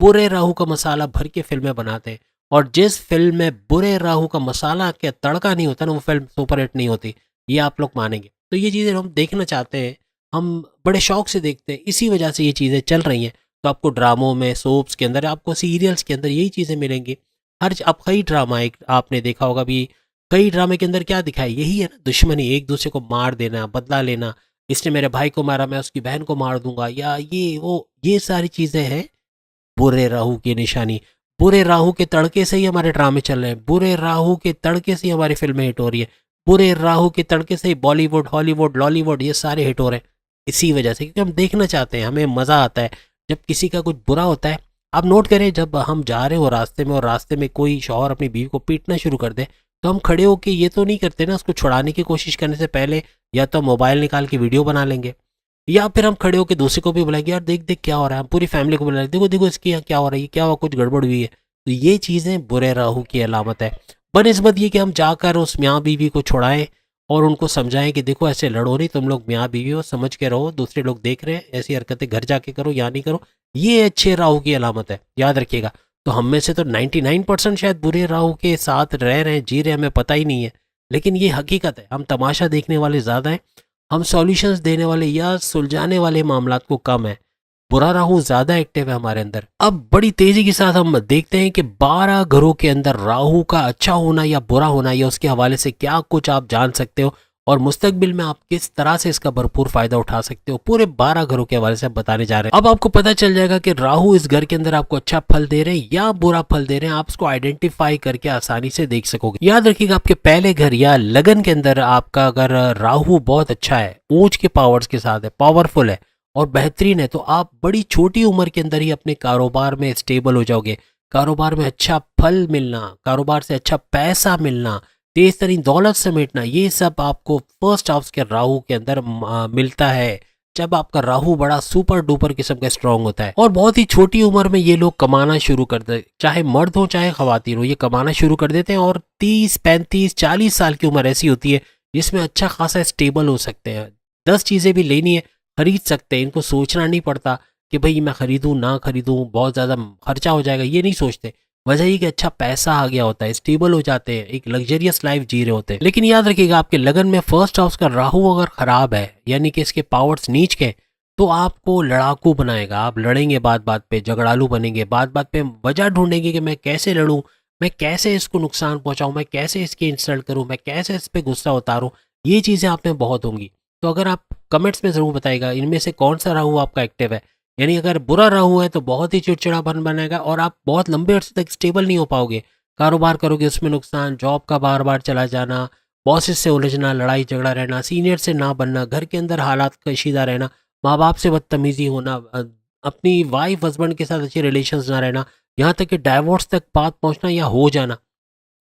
बुरे राहु का मसाला भर के फिल्में बनाते हैं, और जिस फिल्म में बुरे राहु का मसाला के तड़का नहीं होता ना, वो फिल्म सुपर हिट नहीं होती। ये आप लोग मानेंगे। तो ये चीज़ें हम देखना चाहते हैं, हम बड़े शौक से देखते हैं, इसी वजह से ये चीज़ें चल रही हैं। तो आपको ड्रामों में, सोप्स के अंदर, आपको सीरियल्स के अंदर यही चीज़ें मिलेंगी। अब कई ड्रामा एक आपने देखा होगा भी, कई ड्रामे के अंदर क्या दिखाया, यही है ना, दुश्मनी, एक दूसरे को मार देना, बदला लेना, इसने मेरे भाई को मारा, मैं उसकी बहन को मार दूंगा, या ये वो, ये सारी चीज़ें हैं बुरे राहु की निशानी। बुरे राहु के तड़के से ही हमारे ड्रामे चल रहे हैं, बुरे राहु के तड़के से ही हमारी फिल्में हिट हो रही है, बुरे राहु के तड़के से ही बॉलीवुड, हॉलीवुड, लॉलीवुड, ये सारे हिट हो रहे हैं। इसी वजह से, क्योंकि हम देखना चाहते हैं, हमें मज़ा आता है जब किसी का कुछ बुरा होता है। आप नोट करें, जब हम जा रहे हो रास्ते में और रास्ते में कोई शौहर अपनी बीवी को पीटना शुरू कर दे, तो हम खड़े होके ये तो नहीं करते ना, उसको छुड़ाने की कोशिश करने से पहले या तो मोबाइल निकाल के वीडियो बना लेंगे, या फिर हम खड़े होकर दूसरे को भी बुलाएंगे, यार देख देख क्या हो रहा है, हम पूरी फैमिली को बुलाएंगे, देखो देखो इसके यहाँ क्या हो रहा है, क्या हुआ, कुछ गड़बड़ हुई है। तो ये चीज़ें बुरे राहु की अलामत है। बनस्बत ये कि हम जाकर उस मियाँ बीवी को छुड़ाएं और उनको समझाएं कि देखो ऐसे लड़ो नहीं, तुम लोग मियाँ बीवी हो, समझ के रहो, दूसरे लोग देख रहे हैं, ऐसी हरकतें घर जाके करो, या नहीं करो। ये अच्छे राहु की अलामत है, याद रखिएगा। तो हम में से तो 99% शायद बुरे राहु के साथ रह रहे हैं, जी रहे हैं, हमें पता ही नहीं है। लेकिन ये हकीकत है, हम तमाशा देखने वाले ज़्यादा हैं, हम सॉल्यूशंस देने वाले या सुलझाने वाले मामलात को कम है। बुरा राहु ज्यादा एक्टिव है हमारे अंदर। अब बड़ी तेजी के साथ हम देखते हैं कि 12 घरों के अंदर राहु का अच्छा होना या बुरा होना, या उसके हवाले से क्या कुछ आप जान सकते हो, और मुस्तकबिल में आप किस तरह से इसका भरपूर फायदा उठा सकते हो, पूरे 12 घरों के हवाले से आप बताने जा रहे हैं। अब आपको पता चल जाएगा कि राहु इस घर के अंदर आपको अच्छा फल दे रहे हैं या बुरा फल दे रहे हैं, आप उसको आइडेंटिफाई करके आसानी से देख सकोगे। याद रखिएगा, आपके पहले घर या लगन के अंदर आपका अगर राहु बहुत अच्छा है, ऊंच के पावर्स के साथ है, पावरफुल है और बेहतरीन है, तो आप बड़ी छोटी उम्र के अंदर ही अपने कारोबार में स्टेबल हो जाओगे। कारोबार में अच्छा फल मिलना, कारोबार से अच्छा पैसा मिलना, तेज तरीन दौलत समेटना, ये सब आपको फर्स्ट हाउस के राहु के अंदर मिलता है, जब आपका राहु बड़ा सुपर डुपर किस्म का स्ट्रांग होता है। और बहुत ही छोटी उम्र में ये लोग कमाना शुरू कर देते, चाहे मर्द हो चाहे खवातीन हो, ये कमाना शुरू कर देते हैं। और 30, 35, 40 साल की उम्र ऐसी होती है जिसमें अच्छा खासा स्टेबल हो सकते हैं। 10 चीज़ें भी लेनी है, खरीद सकते हैं, इनको सोचना नहीं पड़ता कि भाई मैं खरीदूं ना खरीदूं, बहुत ज़्यादा खर्चा हो जाएगा, ये नहीं सोचते। वजह ये कि अच्छा पैसा आ गया होता है, स्टेबल हो जाते हैं, एक लग्जरियस लाइफ जी रहे होते हैं। लेकिन याद रखिएगा, आपके लगन में फर्स्ट हाउस का राहु अगर खराब है, यानी कि इसके पावर्स नीच के, तो आपको लड़ाकू बनाएगा। आप लड़ेंगे, बात बात पे झगड़ालू बनेंगे, बात बात पे वजह ढूंढेंगे कि मैं कैसे लड़ूं, मैं कैसे इसको नुकसान पहुंचाऊं, मैं कैसे इसकी इंसल्ट करूं, मैं कैसे इस पर गुस्सा उतारूं। ये चीज़ें आप में बहुत होंगी। तो अगर आप कमेंट्स में ज़रूर बताइएगा इनमें से कौन सा राहु आपका एक्टिव है। यानी अगर बुरा राहु है तो बहुत ही चिड़चिड़ापन बनेगा और आप बहुत लंबे अर्से तक स्टेबल नहीं हो पाओगे। कारोबार करोगे उसमें नुकसान, जॉब का बार बार चला जाना, बॉसेस से उलझना, लड़ाई झगड़ा रहना, सीनियर से ना बनना, घर के अंदर हालात कशीदा रहना, माँ बाप से बदतमीजी होना, अपनी वाइफ हस्बैंड के साथ अच्छे रिलेशंस ना रहना, यहाँ तक कि डाइवोर्स तक बात पहुँचना या हो जाना,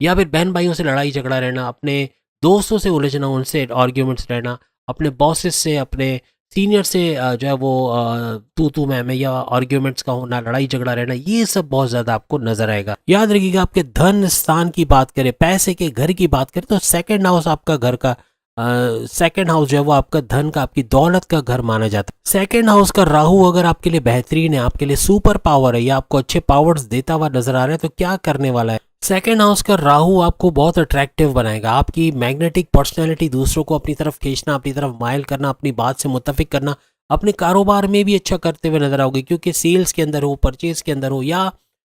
या फिर बहन भाइयों से लड़ाई झगड़ा रहना, अपने दोस्तों से उलझना, उनसे आर्ग्यूमेंट्स रहना, अपने बॉसेस से, अपने सीनियर से जो है वो तू मैं या आर्ग्यूमेंट्स का होना, लड़ाई झगड़ा रहना, ये सब बहुत ज़्यादा आपको नजर आएगा। याद रखिएगा, आपके धन स्थान की बात करें, पैसे के घर की बात करें, तो सेकंड हाउस आपका घर का सेकंड हाउस जो है वो आपका धन का, आपकी दौलत का घर माना जाता है। सेकंड हाउस का राहु अगर आपके लिए बेहतरीन है, आपके लिए सुपर पावर है, या आपको अच्छे पावर्स देता हुआ नजर आ रहा है, तो क्या करने वाला है, सेकंड हाउस का राहु आपको बहुत अट्रैक्टिव बनाएगा। आपकी मैग्नेटिक पर्सनैलिटी, दूसरों को अपनी तरफ खींचना, अपनी तरफ माइल करना, अपनी बात से मुत्तफिक करना, अपने कारोबार में भी अच्छा करते हुए नजर आओगे, क्योंकि सेल्स के अंदर हो, परचेज के अंदर हो, या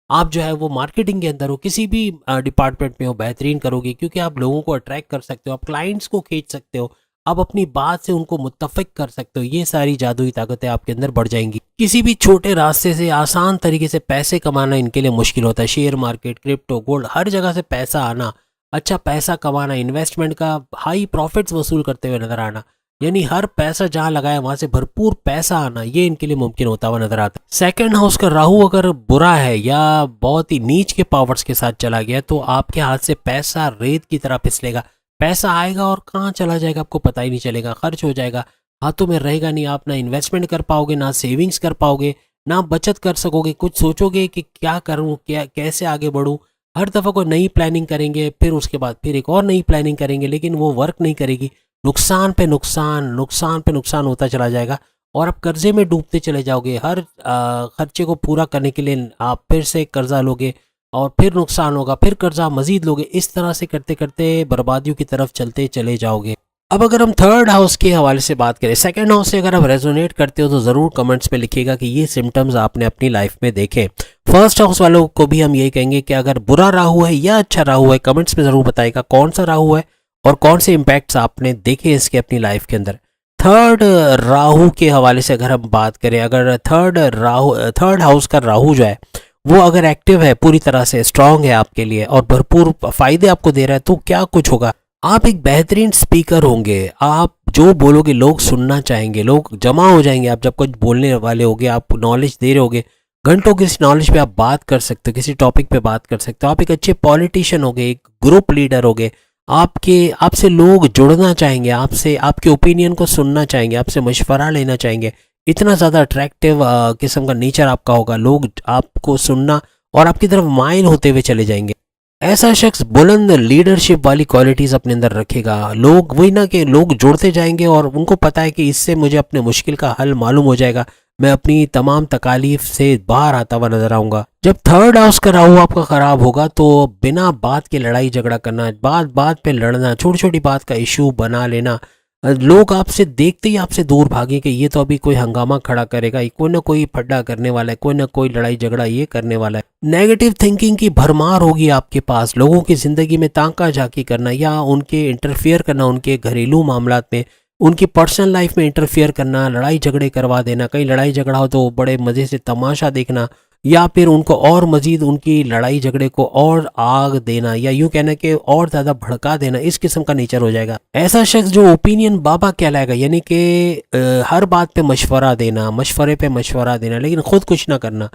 आप जो है वो मार्केटिंग के अंदर हो, किसी भी डिपार्टमेंट में हो, बेहतरीन करोगे, क्योंकि आप लोगों को अट्रैक्ट कर सकते हो, आप क्लाइंट्स को खींच सकते हो, आप अपनी बात से उनको मुत्तफिक कर सकते हो। ये सारी जादुई ताकतें आपके अंदर बढ़ जाएंगी। किसी भी छोटे रास्ते से आसान तरीके से पैसे कमाना इनके लिए मुश्किल होता है। शेयर मार्केट, क्रिप्टो, गोल्ड, हर जगह से पैसा आना, अच्छा पैसा कमाना, इन्वेस्टमेंट का हाई प्रॉफिट्स वसूल करते हुए नजर आना, यानी हर पैसा जहां लगाया वहां से भरपूर पैसा आना, ये इनके लिए मुमकिन होता हुआ नजर आता है। सेकंड हाउस का राहु अगर बुरा है या बहुत ही नीच के पावर्स के साथ चला गया, तो आपके हाथ से पैसा रेत की तरह फिसलेगा। पैसा आएगा और कहाँ चला जाएगा आपको पता ही नहीं चलेगा, खर्च हो जाएगा, हाथों में रहेगा नहीं। आप ना इन्वेस्टमेंट कर पाओगे, ना सेविंग्स कर पाओगे, ना बचत कर सकोगे। कुछ सोचोगे कि क्या करूं, क्या कैसे आगे बढ़ूं, हर दफ़ा कोई नई प्लानिंग करेंगे, फिर उसके बाद फिर एक और नई प्लानिंग करेंगे, लेकिन वो वर्क नहीं करेगी। नुकसान पे नुकसान, नुकसान पे नुकसान होता चला जाएगा और आप कर्जे में डूबते चले जाओगे। हर खर्चे को पूरा करने के लिए आप फिर से कर्जा लोगे और फिर नुकसान होगा, फिर कर्जा मजीद लोगे। इस तरह से करते करते बर्बादियों की तरफ चलते चले जाओगे। अब अगर हम थर्ड हाउस के हवाले से बात करें, सेकंड हाउस से अगर आप रेजोनेट करते हो तो ज़रूर कमेंट्स में लिखिएगा कि ये सिम्टम्स आपने अपनी लाइफ में देखे। फर्स्ट हाउस वालों को भी हम यही कहेंगे कि अगर बुरा राहु है या अच्छा राहु है, कमेंट्स में ज़रूर बताइएगा कौन सा राहु है और कौन से इम्पैक्ट्स आपने देखे इसके अपनी लाइफ के अंदर। थर्ड राहु के हवाले से अगर हम बात करें, अगर थर्ड हाउस का राहु जो है वो अगर एक्टिव है, पूरी तरह से स्ट्रांग है आपके लिए और भरपूर फायदे आपको दे रहा है, तो क्या कुछ होगा। आप एक बेहतरीन स्पीकर होंगे, आप जो बोलोगे लोग सुनना चाहेंगे, लोग जमा हो जाएंगे। आप जब कुछ बोलने वाले होगे, आप नॉलेज दे रहे होगे, घंटों किसी नॉलेज पे आप बात कर सकते हो, किसी टॉपिक पे बात कर सकते हो। आप एक अच्छे पॉलिटिशियन होगे, एक ग्रुप लीडर होगे। आपसे लोग जुड़ना चाहेंगे, आपसे आपके ओपिनियन को सुनना चाहेंगे, आपसे मशवरा लेना चाहेंगे। इतना ज़्यादा अट्रैक्टिव किस्म का नेचर आपका होगा, लोग आपको सुनना और आपकी तरफ माइल होते हुए चले जाएंगे। ऐसा शख्स बुलंद लीडरशिप वाली क्वालिटीज़ अपने अंदर रखेगा। लोग वही ना कि लोग जुड़ते जाएंगे और उनको पता है कि इससे मुझे अपने मुश्किल का हल मालूम हो जाएगा, मैं अपनी तमाम तकालीफ से बाहर आता हुआ नजर आऊंगा। जब थर्ड हाउस का राहु आपका खराब होगा तो बिना बात के लड़ाई झगड़ा करना, बात बात पे लड़ना, छोटी छोटी बात का इशू बना लेना, लोग आपसे देखते ही आपसे दूर भागे कि ये तो अभी कोई हंगामा खड़ा करेगा, ये कोई ना कोई फड्डा करने वाला है, कोई ना कोई लड़ाई झगड़ा ये करने वाला है। नेगेटिव थिंकिंग की भरमार होगी आपके पास। लोगों की ज़िंदगी में ताका झाकी करना या उनके इंटरफियर करना, उनके घरेलू मामलात में, उनकी पर्सनल लाइफ में इंटरफियर करना, लड़ाई झगड़े करवा देना। कहीं लड़ाई झगड़ा हो तो बड़े मज़े से तमाशा देखना, या फिर उनको और मज़ीद उनकी लड़ाई झगड़े को और आग देना, या यूँ कहना कि और ज़्यादा भड़का देना। इस किस्म का नेचर हो जाएगा। ऐसा शख्स जो ओपिनियन बाबा कहलाएगा, यानी कि हर बात पे मशवरा देना, मशवरे पे मशवरा देना, लेकिन खुद कुछ ना करना।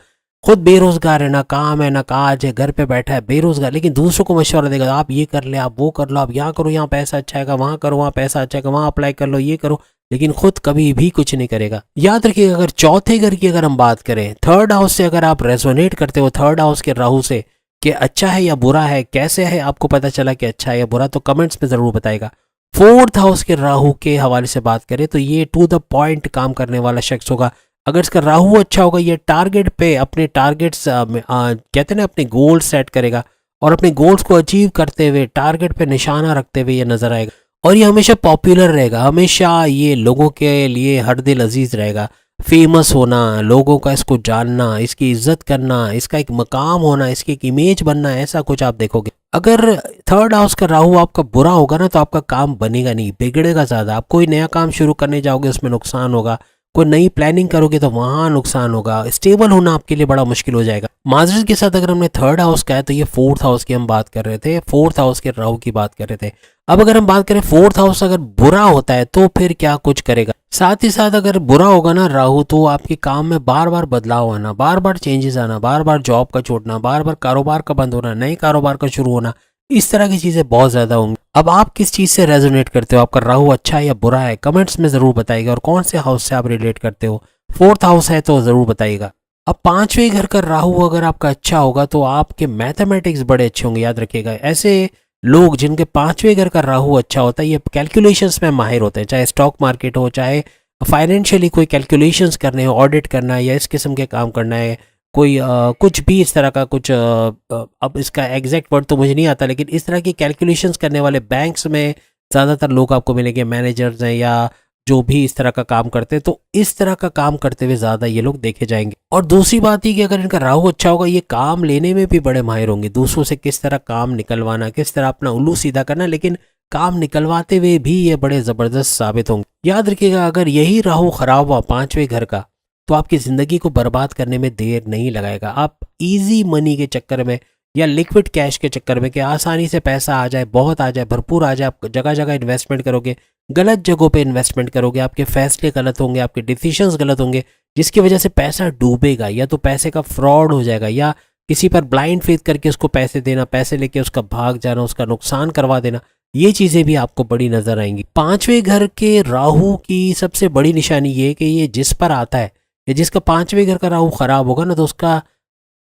खुद बेरोजगार है, ना काम है ना काज है, घर पे बैठा है बेरोजगार, लेकिन दूसरों को मशवरा देगा, आप ये कर ले, आप वो कर लो, आप यहाँ करो, यहाँ पैसा अच्छा आएगा, वहाँ करो, वहाँ पैसा अच्छा आएगा, वहाँ अप्लाई कर लो, ये करो, लेकिन खुद कभी भी कुछ नहीं करेगा। याद रखिएगा, अगर चौथे घर की अगर हम बात करें, थर्ड हाउस से अगर आप रेजोनेट करते हो, थर्ड हाउस के राहु से, कि अच्छा है या बुरा है, कैसे है आपको पता चला कि अच्छा है या बुरा, तो कमेंट्स में ज़रूर बताएगा। फोर्थ हाउस के राहु के हवाले से बात करें तो ये टू द पॉइंट काम करने वाला शख्स होगा। अगर इसका राहु अच्छा होगा, ये टारगेट पे अपने टारगेट्स कहते हैं ना, अपने गोल सेट करेगा और अपने गोल्स को अचीव करते हुए टारगेट पे निशाना रखते हुए ये नजर आएगा। और ये हमेशा पॉपुलर रहेगा, हमेशा ये लोगों के लिए हर दिल अजीज रहेगा। फेमस होना, लोगों का इसको जानना, इसकी इज्जत करना, इसका एक मकाम होना, इसकी एक इमेज बनना, ऐसा कुछ आप देखोगे। अगर थर्ड हाउस का राहु आपका बुरा होगा ना, तो आपका काम बनेगा नहीं, बिगड़ेगा ज़्यादा। आप कोई नया काम शुरू करने जाओगे उसमें नुकसान होगा, कोई नई प्लानिंग करोगे तो वहाँ नुकसान होगा, स्टेबल होना आपके लिए बड़ा मुश्किल हो जाएगा। माजरत के साथ अगर हमने थर्ड हाउस का है तो ये फोर्थ हाउस की हम बात कर रहे थे, फोर्थ हाउस के राहु की बात कर रहे थे। अब अगर हम बात करें फोर्थ हाउस अगर बुरा होता है तो फिर क्या कुछ करेगा। साथ ही साथ अगर बुरा होगा ना राहु, तो आपके काम में बार बार बदलाव आना, बार बार चेंजेस आना, बार बार जॉब का छोड़ना, बार बार कारोबार का बंद होना, नए कारोबार का शुरू होना, इस तरह की चीज़ें बहुत ज़्यादा होंगी। अब आप किस चीज़ से रेजोनेट करते हो, आपका राहु अच्छा है या बुरा है, कमेंट्स में ज़रूर बताइएगा। और कौन से हाउस से आप रिलेट करते हो, फोर्थ हाउस है तो ज़रूर बताइएगा। अब पांचवें घर का राहु अगर आपका अच्छा होगा तो आपके मैथमेटिक्स बड़े अच्छे होंगे। याद रखिएगा, ऐसे लोग जिनके पांचवें घर का राहु अच्छा होता है, ये कैलकुलेशंस में माहिर होते हैं, चाहे स्टॉक मार्केट हो, चाहे फाइनेंशियली कोई कैलकुलेशंस करने हो, ऑडिट करना है या इस किस्म के काम करना है, कोई कुछ भी इस तरह का कुछ अब इसका एग्जैक्ट वर्ड तो मुझे नहीं आता, लेकिन इस तरह की कैलकुलेशंस करने वाले बैंक्स में ज़्यादातर लोग आपको मिलेंगे, मैनेजर्स हैं या जो भी इस तरह का काम करते हैं। तो इस तरह का काम करते हुए ज़्यादा ये लोग देखे जाएंगे। और दूसरी बात ही कि अगर इनका राहु अच्छा होगा, ये काम लेने में भी बड़े माहिर होंगे, दूसरों से किस तरह काम निकलवाना, किस तरह अपना उल्लू सीधा करना, लेकिन काम निकलवाते हुए भी ये बड़े ज़बरदस्त साबित होंगे। याद रखिएगा, अगर यही राहु खराब हुआ पांचवें घर का, तो आपकी ज़िंदगी को बर्बाद करने में देर नहीं लगाएगा। आप इजी मनी के चक्कर में या लिक्विड कैश के चक्कर में कि आसानी से पैसा आ जाए, बहुत आ जाए, भरपूर आ जाए, आप जगह जगह इन्वेस्टमेंट करोगे, गलत जगहों पे इन्वेस्टमेंट करोगे, आपके फैसले गलत होंगे, आपके डिसीजंस गलत होंगे, जिसकी वजह से पैसा डूबेगा, या तो पैसे का फ्रॉड हो जाएगा, या किसी पर ब्लाइंड फेथ करके उसको पैसे देना, पैसे लेके उसका भाग जाना, उसका नुकसान करवा देना, ये चीज़ें भी आपको बड़ी नजर आएंगी। पांचवें घर के राहु की सबसे बड़ी निशानी ये है कि ये जिस पर आता है, या जिसका पांचवें घर का राहु खराब होगा ना, तो उसका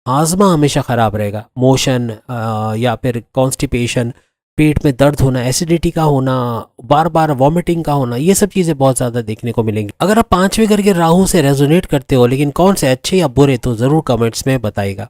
आज़मा हमेशा ख़राब रहेगा। मोशन या फिर कॉन्स्टिपेशन, पेट में दर्द होना, एसिडिटी का होना, बार बार वॉमिटिंग का होना, ये सब चीज़ें बहुत ज़्यादा देखने को मिलेंगी। अगर आप 5वें घर के राहु से रेजोनेट करते हो, लेकिन कौन से अच्छे या बुरे, तो ज़रूर कमेंट्स में बताइएगा।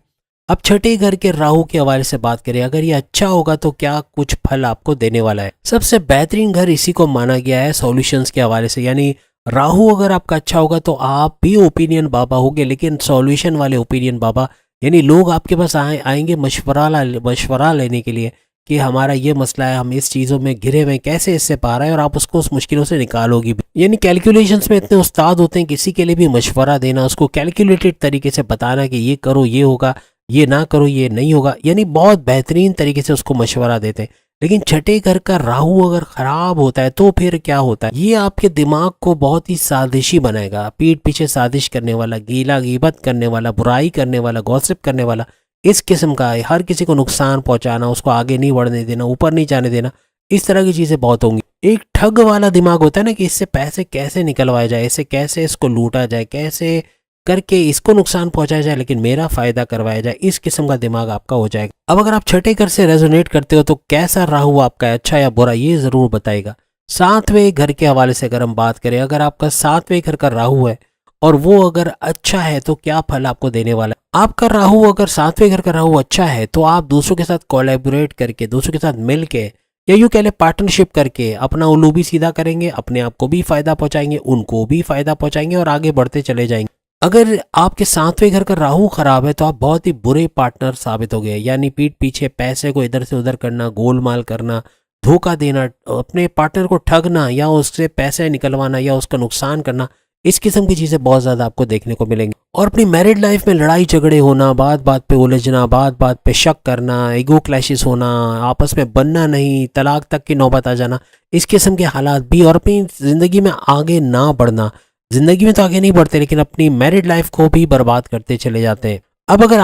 अब 6ठे घर के राहु के हवाले से बात करें, अगर ये अच्छा होगा तो क्या कुछ फल आपको देने वाला है। सबसे बेहतरीन घर इसी को माना गया है सॉल्यूशंस के हवाले से, यानी राहु अगर आपका अच्छा होगा तो आप भी ओपिनियन बाबा होंगे, लेकिन सॉल्यूशन वाले ओपिनियन बाबा, यानी लोग आपके पास आएंगे मशवरा लेने के लिए कि हमारा ये मसला है, हम इस चीज़ों में घिरे हुए हैं, कैसे इससे पार है, और आप उसको उस मुश्किलों से निकालोगी भी। यानी कैलकुलेशंस में इतने उस्ताद होते हैं, किसी के लिए भी मशवरा देना, उसको कैलकुलेटेड तरीके से बताना कि ये करो ये होगा, ये ना करो ये नहीं होगा, यानी बहुत बेहतरीन तरीके से उसको मशवरा देते हैं। लेकिन 6ठे घर का राहु अगर खराब होता है तो फिर क्या होता है, ये आपके दिमाग को बहुत ही साजिशी बनाएगा, पीठ पीछे साजिश करने वाला, गीला गीबत करने वाला, बुराई करने वाला, गॉसिप करने वाला, इस किस्म का है। हर किसी को नुकसान पहुंचाना, उसको आगे नहीं बढ़ने देना, ऊपर नहीं जाने देना, इस तरह की चीज़ें बहुत होंगी। एक ठग वाला दिमाग होता है ना कि इससे पैसे कैसे निकलवाया जाए, इससे कैसे इसको लूटा जाए, कैसे करके इसको नुकसान पहुंचाया जाए लेकिन मेरा फायदा करवाया जाए, इस किस्म का दिमाग आपका हो जाएगा। अब अगर आप 6ठे घर से रेजोनेट करते हो तो कैसा राहु आपका है, अच्छा या बुरा, ये जरूर बताएगा। 7वें घर के हवाले से अगर हम बात करें, अगर आपका 7वें घर का राहु है और वो अगर अच्छा है तो क्या फल आपको देने वाला है। आपका राहु अगर 7वें घर का राहु अच्छा है तो आप दूसरों के साथ कोलैबोरेट करके, दूसरों के साथ मिल के, या यूँ कह ले पार्टनरशिप करके अपना उल्लू भी सीधा करेंगे, अपने आप को भी फायदा पहुंचाएंगे, उनको भी फायदा पहुंचाएंगे और आगे बढ़ते चले जाएंगे। अगर आपके 7वें घर का राहु खराब है तो आप बहुत ही बुरे पार्टनर साबित हो गए, यानी पीठ पीछे पैसे को इधर से उधर करना, गोलमाल करना, धोखा देना, अपने पार्टनर को ठगना या उससे पैसे निकलवाना या उसका नुकसान करना, इस किस्म की चीज़ें बहुत ज़्यादा आपको देखने को मिलेंगी। और अपनी मैरिड लाइफ में लड़ाई झगड़े होना, बात बात पे उलझना, बात बात पे शक करना, ईगो क्लैशेस होना, आपस में बनना नहीं, तलाक तक की नौबत आ जाना, इस किस्म के हालात भी, और अपनी ज़िंदगी में आगे ना बढ़ना। जिंदगी में तो आगे नहीं बढ़ते लेकिन अपनी मैरिड लाइफ को भी बर्बाद करते चले जाते हैं। अब अगर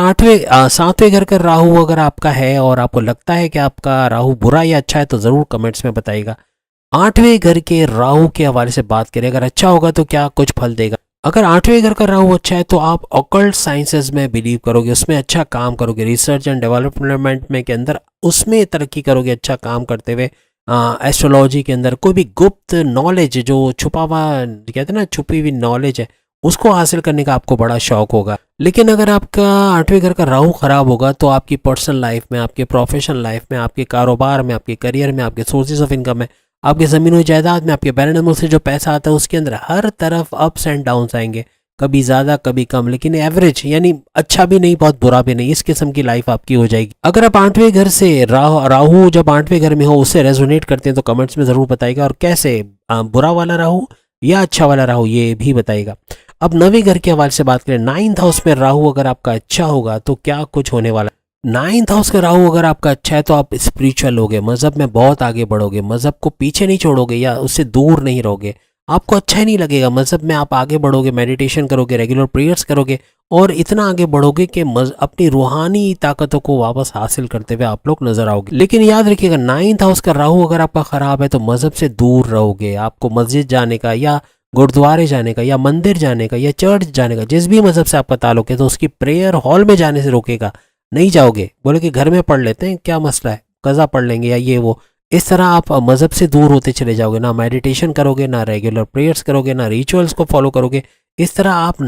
7वें घर का राहु अगर आपका है और आपको लगता है कि आपका राहु बुरा या अच्छा है तो ज़रूर कमेंट्स में बताइएगा। 8वें घर के राहु के हवाले से बात करें, अगर अच्छा होगा तो क्या कुछ फल देगा। अगर 8वें घर का राहु अच्छा है तो आप ऑकल्ट साइंसेज में बिलीव करोगे, उसमें अच्छा काम करोगे, रिसर्च एंड डेवलपमेंट में के अंदर उसमें तरक्की करोगे, अच्छा काम करते हुए। एस्ट्रोलॉजी के अंदर कोई भी गुप्त नॉलेज जो छुपा हुआ, कहते हैं ना, छुपी हुई नॉलेज है, उसको हासिल करने का आपको बड़ा शौक होगा। लेकिन अगर आपका 8वें घर का राहु खराब होगा तो आपकी पर्सनल लाइफ में, आपके प्रोफेशनल लाइफ में, आपके कारोबार में, आपके करियर में, आपके सोर्सेज ऑफ इनकम में, आपके ज़मीन जायदाद में, आपके बैंक में से जो पैसा आता है उसके अंदर हर तरफ अप्स एंड डाउन्स आएंगे, कभी ज़्यादा कभी कम, लेकिन एवरेज, यानी अच्छा भी नहीं बहुत बुरा भी नहीं, इस किस्म की लाइफ आपकी हो जाएगी। अगर आप 8वें घर से राहु जब 8वें घर में हो उससे रेजोनेट करते हैं तो कमेंट्स में ज़रूर बताइएगा, और कैसे बुरा वाला राहु या अच्छा वाला राहु ये भी बताइएगा। अब 9वें घर के हवाले से बात करें, 9th हाउस में राहु अगर आपका अच्छा होगा तो क्या कुछ होने वाला है। 9th हाउस का राहु अगर आपका अच्छा है तो आप स्पिरिचुअल होगे, मज़हब में बहुत आगे बढ़ोगे, मज़हब को पीछे नहीं छोड़ोगे या उससे दूर नहीं रहोगे, आपको अच्छा ही नहीं लगेगा, मज़हब में आप आगे बढ़ोगे, मेडिटेशन करोगे, रेगुलर प्रेयर्स करोगे और इतना आगे बढ़ोगे कि अपनी रूहानी ताकतों को वापस हासिल करते हुए आप लोग नजर आओगे। लेकिन याद रखिएगा 9th हाउस का राहु अगर आपका खराब है तो मज़हब से दूर रहोगे, आपको मस्जिद जाने का या गुरुद्वारे जाने का या मंदिर जाने का या चर्च जाने का, जिस भी मज़हब से आपका ताल्लुक है, तो उसकी प्रेयर हॉल में जाने से रोकेगा, नहीं जाओगे। बोले कि घर में पढ़ लेते हैं, क्या मसला है, कज़ा पढ़ लेंगे या ये वो, इस तरह आप मज़हब से दूर होते चले जाओगे, ना मेडिटेशन करोगे, ना रेगुलर प्रेयर्स करोगे, ना रिचुअल्स को फॉलो करोगे। इस तरह आप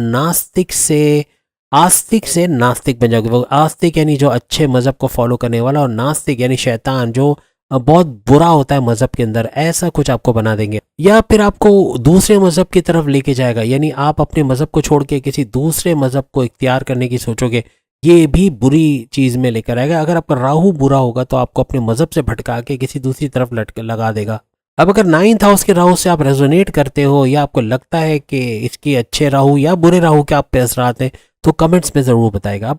आस्तिक से नास्तिक बन जाओगे। वो आस्तिक यानी जो अच्छे मज़हब को फॉलो करने वाला, और नास्तिक यानी शैतान जो बहुत बुरा होता है मज़हब के अंदर, ऐसा कुछ आपको बना देंगे। या फिर आपको दूसरे मज़हब की तरफ लेके जाएगा, यानी आप अपने मज़हब को छोड़ के किसी दूसरे मज़हब को इख्तियार करने की सोचोगे, ये भी बुरी चीज़ में लेकर आएगा। अगर आपका राहु बुरा होगा तो आपको अपने मज़हब से भटका के किसी दूसरी तरफ लगा देगा। अब अगर 9th हाउस के राहु से आप रेजोनेट करते हो या आपको लगता है कि इसके अच्छे राहु या बुरे राहु के आप पे असरात हैं तो कमेंट्स में ज़रूर बताएगा। अब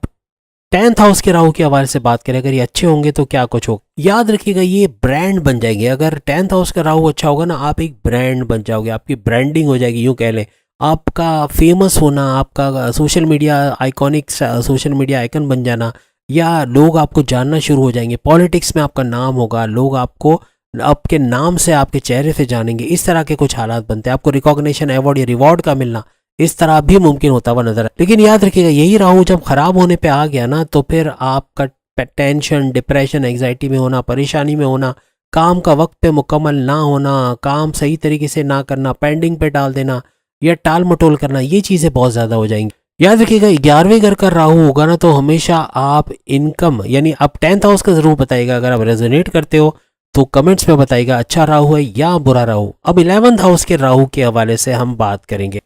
10th हाउस के राहु के हवाले से बात करें, अगर ये अच्छे होंगे तो क्या कुछ हो, याद रखिएगा ये ब्रांड बन जाएंगे। अगर 10th हाउस का राहु अच्छा होगा ना, आप एक ब्रांड बन जाओगे, आपकी ब्रांडिंग हो जाएगी, यूँ कह लें। आपका फेमस होना, आपका social media iconic, social media icon बन जाना, या लोग आपको जानना शुरू हो जाएंगे, पॉलिटिक्स में आपका नाम होगा, लोग आपको आपके नाम से, आपके चेहरे से जानेंगे, इस तरह के कुछ हालात बनते हैं। आपको रिकॉग्निशन, अवार्ड या रिवॉर्ड का मिलना इस तरह भी मुमकिन होता हुआ नजर है। लेकिन याद रखिएगा यही राहु जब खराब होने पे आ गया ना तो फिर आपका टेंशन, डिप्रेशन, एंग्जाइटी में होना, परेशानी में होना, काम का वक्त पे मुकम्मल ना होना, काम सही तरीके से ना करना, पेंडिंग पे डाल देना या टाल मटोल करना, ये चीज़ें बहुत ज़्यादा हो जाएंगी। याद रखिएगा 11वें घर का राहु होगा ना तो हमेशा आप इनकम यानी आप 10th हाउस का ज़रूर बताइएगा। अगर आप रेजोनेट करते हो तो कमेंट्स में बताइएगा अच्छा राहु है या बुरा राहु। अब 11th हाउस के राहु के हवाले से हम बात करेंगे।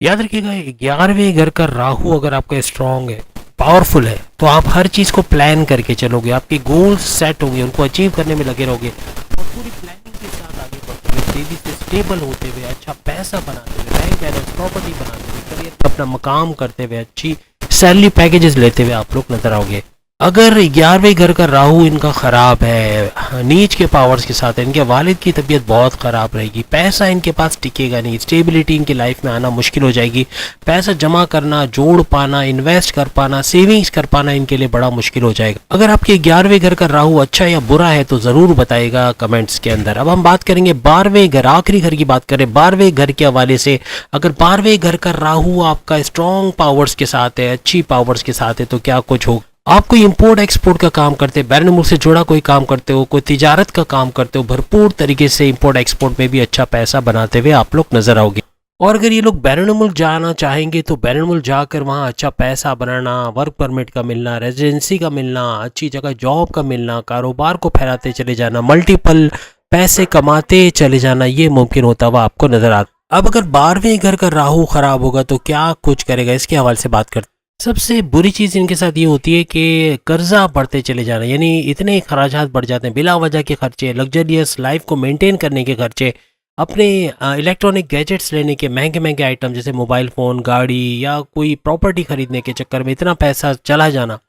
याद रखिएगा 11वें घर का राहु अगर आपका स्ट्रांग है, पावरफुल है, तो आप हर चीज़ को प्लान करके चलोगे, आपके गोल्स सेट होंगे, उनको अचीव करने में लगे रहोगे और पूरी प्लानिंग के साथ आगे बढ़ते हुए, तेजी से स्टेबल होते हुए, अच्छा पैसा बनाते हुए, बैंक बैलेंस, प्रॉपर्टी बनाते हुए, करियर में अपना मकाम करते हुए, अच्छी सैलरी पैकेजेस लेते हुए आप लोग नजर आओगे। अगर 11वें घर का राहु इनका ख़राब है, नीच के पावर्स के साथ है, इनके वालिद की तबीयत बहुत ख़राब रहेगी, पैसा इनके पास टिकेगा नहीं, स्टेबिलिटी इनकी लाइफ में आना मुश्किल हो जाएगी, पैसा जमा करना, जोड़ पाना, इन्वेस्ट कर पाना, सेविंग्स कर पाना इनके लिए बड़ा मुश्किल हो जाएगा। अगर आपके 11वें घर का राहु अच्छा या बुरा है तो ज़रूर बताइएगा कमेंट्स के अंदर। अब हम बात करेंगे 12वें घर, आखिरी घर की बात करें 12वें घर के हवाले से। अगर 12वें घर का राहु आपका स्ट्रॉन्ग पावर्स के साथ है, अच्छी पावर्स के साथ है, तो क्या कुछ हो। आप कोई इंपोर्ट एक्सपोर्ट का काम करते हो, बैरन मुल्क से जुड़ा कोई काम करते हो, कोई तिजारत का काम करते हो, भरपूर तरीके से इंपोर्ट एक्सपोर्ट में भी अच्छा पैसा बनाते हुए आप लोग नजर आओगे। और अगर ये लोग बैरन मुल्क जाना चाहेंगे तो बैरन मुल्क जाकर वहाँ अच्छा पैसा बनाना, वर्क परमिट का मिलना, रेजिडेंसी का मिलना, अच्छी जगह जॉब का मिलना, कारोबार को फैलाते चले जाना, मल्टीपल पैसे कमाते चले जाना, ये मुमकिन होता हुआ आपको नजर आता। अब अगर 12वें घर का राहु खराब होगा तो क्या कुछ करेगा, इसके हवाले से बात करते। सबसे बुरी चीज़ इनके साथ ये होती है कि कर्जा बढ़ते चले जाना, यानी इतने खर्चात बढ़ जाते हैं, बिला वजह के खर्चे, लग्जरियस लाइफ को मेंटेन करने के खर्चे, अपने इलेक्ट्रॉनिक गैजेट्स लेने के महंगे महंगे आइटम जैसे मोबाइल फ़ोन, गाड़ी या कोई प्रॉपर्टी खरीदने के चक्कर में इतना पैसा चला जाना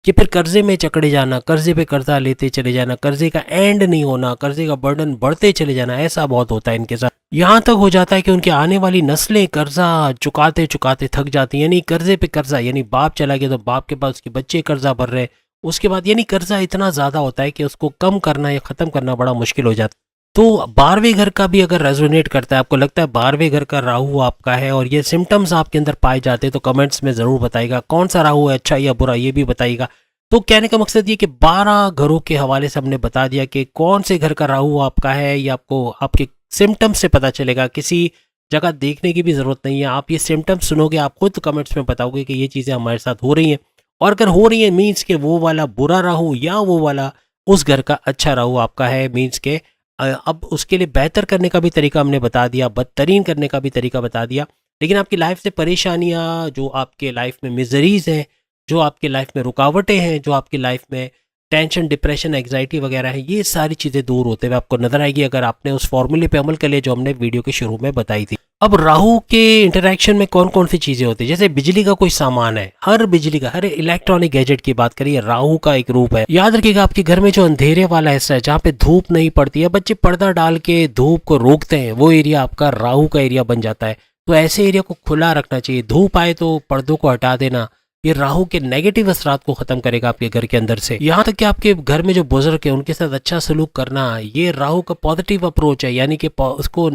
कि फिर कर्जे में चकड़े जाना, कर्जे पे कर्जा लेते चले जाना, कर्जे का एंड नहीं होना, कर्जे का बर्डन बढ़ते चले जाना, ऐसा बहुत होता है इनके साथ। यहाँ तक हो जाता है कि उनकी आने वाली नस्लें कर्जा चुकाते चुकाते थक जाती हैं, यानी कर्जे पे कर्जा, यानी बाप चला गया तो बाप के पास उसके बच्चे कर्जा भर रहे हैं, उसके बाद यानी कर्जा इतना ज़्यादा होता है कि उसको कम करना या ख़त्म करना बड़ा मुश्किल हो जाता है। तो 12वें घर का भी अगर रेजोनेट करता है, आपको लगता है 12वें घर का राहु आपका है और ये सिम्टम्स आपके अंदर पाए जाते हैं, तो कमेंट्स में ज़रूर बताइएगा कौन सा राहु है, अच्छा या बुरा, ये भी बताइएगा। तो कहने का मकसद ये कि 12 घरों के हवाले से हमने बता दिया कि कौन से घर का राहु आपका है, ये आपको आपके सिम्टम्स से पता चलेगा, किसी जगह देखने की भी ज़रूरत नहीं है। आप ये सिम्टम्स सुनोगे, आप खुद कमेंट्स में बताओगे कि ये चीज़ें हमारे साथ हो रही हैं, और अगर हो रही हैं मीन्स के वो वाला बुरा राहु या वो वाला उस घर का अच्छा राहु आपका है, मीन्स के अब उसके लिए बेहतर करने का भी तरीका हमने बता दिया, बदतरीन करने का भी तरीका बता दिया। लेकिन आपकी लाइफ से परेशानियाँ, जो आपके लाइफ में मिजरीज हैं, जो आपकी लाइफ में रुकावटें हैं, जो आपकी लाइफ में टेंशन, डिप्रेशन, एग्जाइटी वगैरह है, ये सारी चीज़ें दूर होते हुए आपको नजर आएगी अगर आपने उस फॉर्मूले पे अमल कर लिया जो हमने वीडियो के शुरू में बताई थी। अब राहु के इंटरेक्शन में कौन कौन सी चीज़ें होती है, जैसे बिजली का कोई सामान है, हर बिजली का, हर इलेक्ट्रॉनिक गैजेट की बात करिए, राहु का एक रूप है। याद रखिएगा आपके घर में जो अंधेरे वाला हिस्सा है, जहाँ पे धूप नहीं पड़ती है, बच्चे पर्दा डाल के धूप को रोकते हैं, वो एरिया आपका राहु का एरिया बन जाता है। तो ऐसे एरिया को खुला रखना चाहिए, धूप आए तो पर्दों को हटा देना, ये राहु के नेगेटिव असरात को खत्म करेगा आपके घर के अंदर से। यहाँ तक कि आपके घर में जो बुजुर्ग है उनके साथ अच्छा सलूक करना, ये राहु का पॉजिटिव अप्रोच है, यानी कि उसको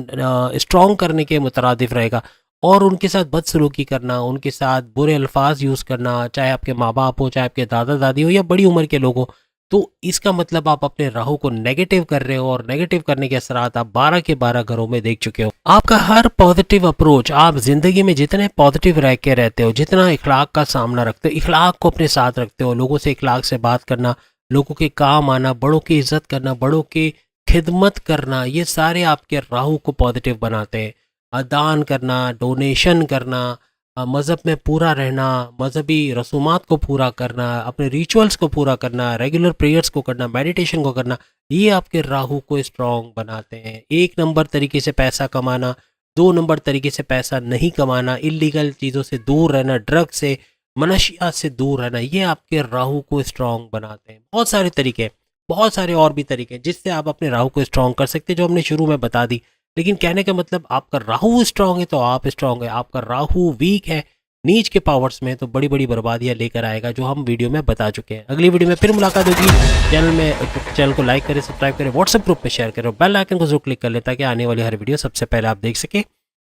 स्ट्रॉन्ग करने के मुतरादिफ रहेगा। और उनके साथ बदसलूकी करना, उनके साथ बुरे अल्फाज यूज़ करना, चाहे आपके माँ बाप हो, चाहे आपके दादा दादी हो या बड़ी उम्र के लोग हो, तो इसका मतलब आप अपने राहु को नेगेटिव कर रहे हो, और नेगेटिव करने के असरात आप 12 के 12 घरों में देख चुके हो। आपका हर पॉजिटिव अप्रोच, आप जिंदगी में जितने पॉजिटिव रह के रहते हो, जितना इखलाक का सामना रखते हो, इखलाक को अपने साथ रखते हो, लोगों से इखलाक से बात करना, लोगों के काम आना, बड़ों की इज्जत करना, बड़ों की खिदमत करना, ये सारे आपके राहु को पॉजिटिव बनाते हैं। दान करना, डोनेशन करना, मज़हब में पूरा रहना, मजहबी रसूमात को पूरा करना, अपने रिचुअल्स को पूरा करना, रेगुलर प्रेयर्स को करना, मेडिटेशन को करना, ये आपके राहु को स्ट्रॉन्ग बनाते हैं। 1 नंबर तरीके से पैसा कमाना, 2 नंबर तरीके से पैसा नहीं कमाना, इलीगल चीज़ों से दूर रहना, ड्रग से, मनशियात से दूर रहना, ये आपके राहु को स्ट्रॉन्ग बनाते हैं। बहुत सारे तरीके, बहुत सारे और भी तरीके जिससे आप अपने राहु को स्ट्रॉन्ग कर सकते हैं, जो हमने शुरू में बता दी। लेकिन कहने का मतलब आपका राहु स्ट्रांग है तो आप स्ट्रांग है, आपका राहु वीक है, नीच के पावर्स में, तो बड़ी बड़ी बर्बादियां लेकर आएगा, जो हम वीडियो में बता चुके हैं। अगली वीडियो में फिर मुलाकात होगी। चैनल को लाइक करें, सब्सक्राइब करें, व्हाट्सएप ग्रुप में शेयर करें, बेल आइकन को जरूर क्लिक कर लें ताकि आने वाली हर वीडियो सबसे पहले आप देख सकें।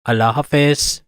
अल्लाह हाफिज़।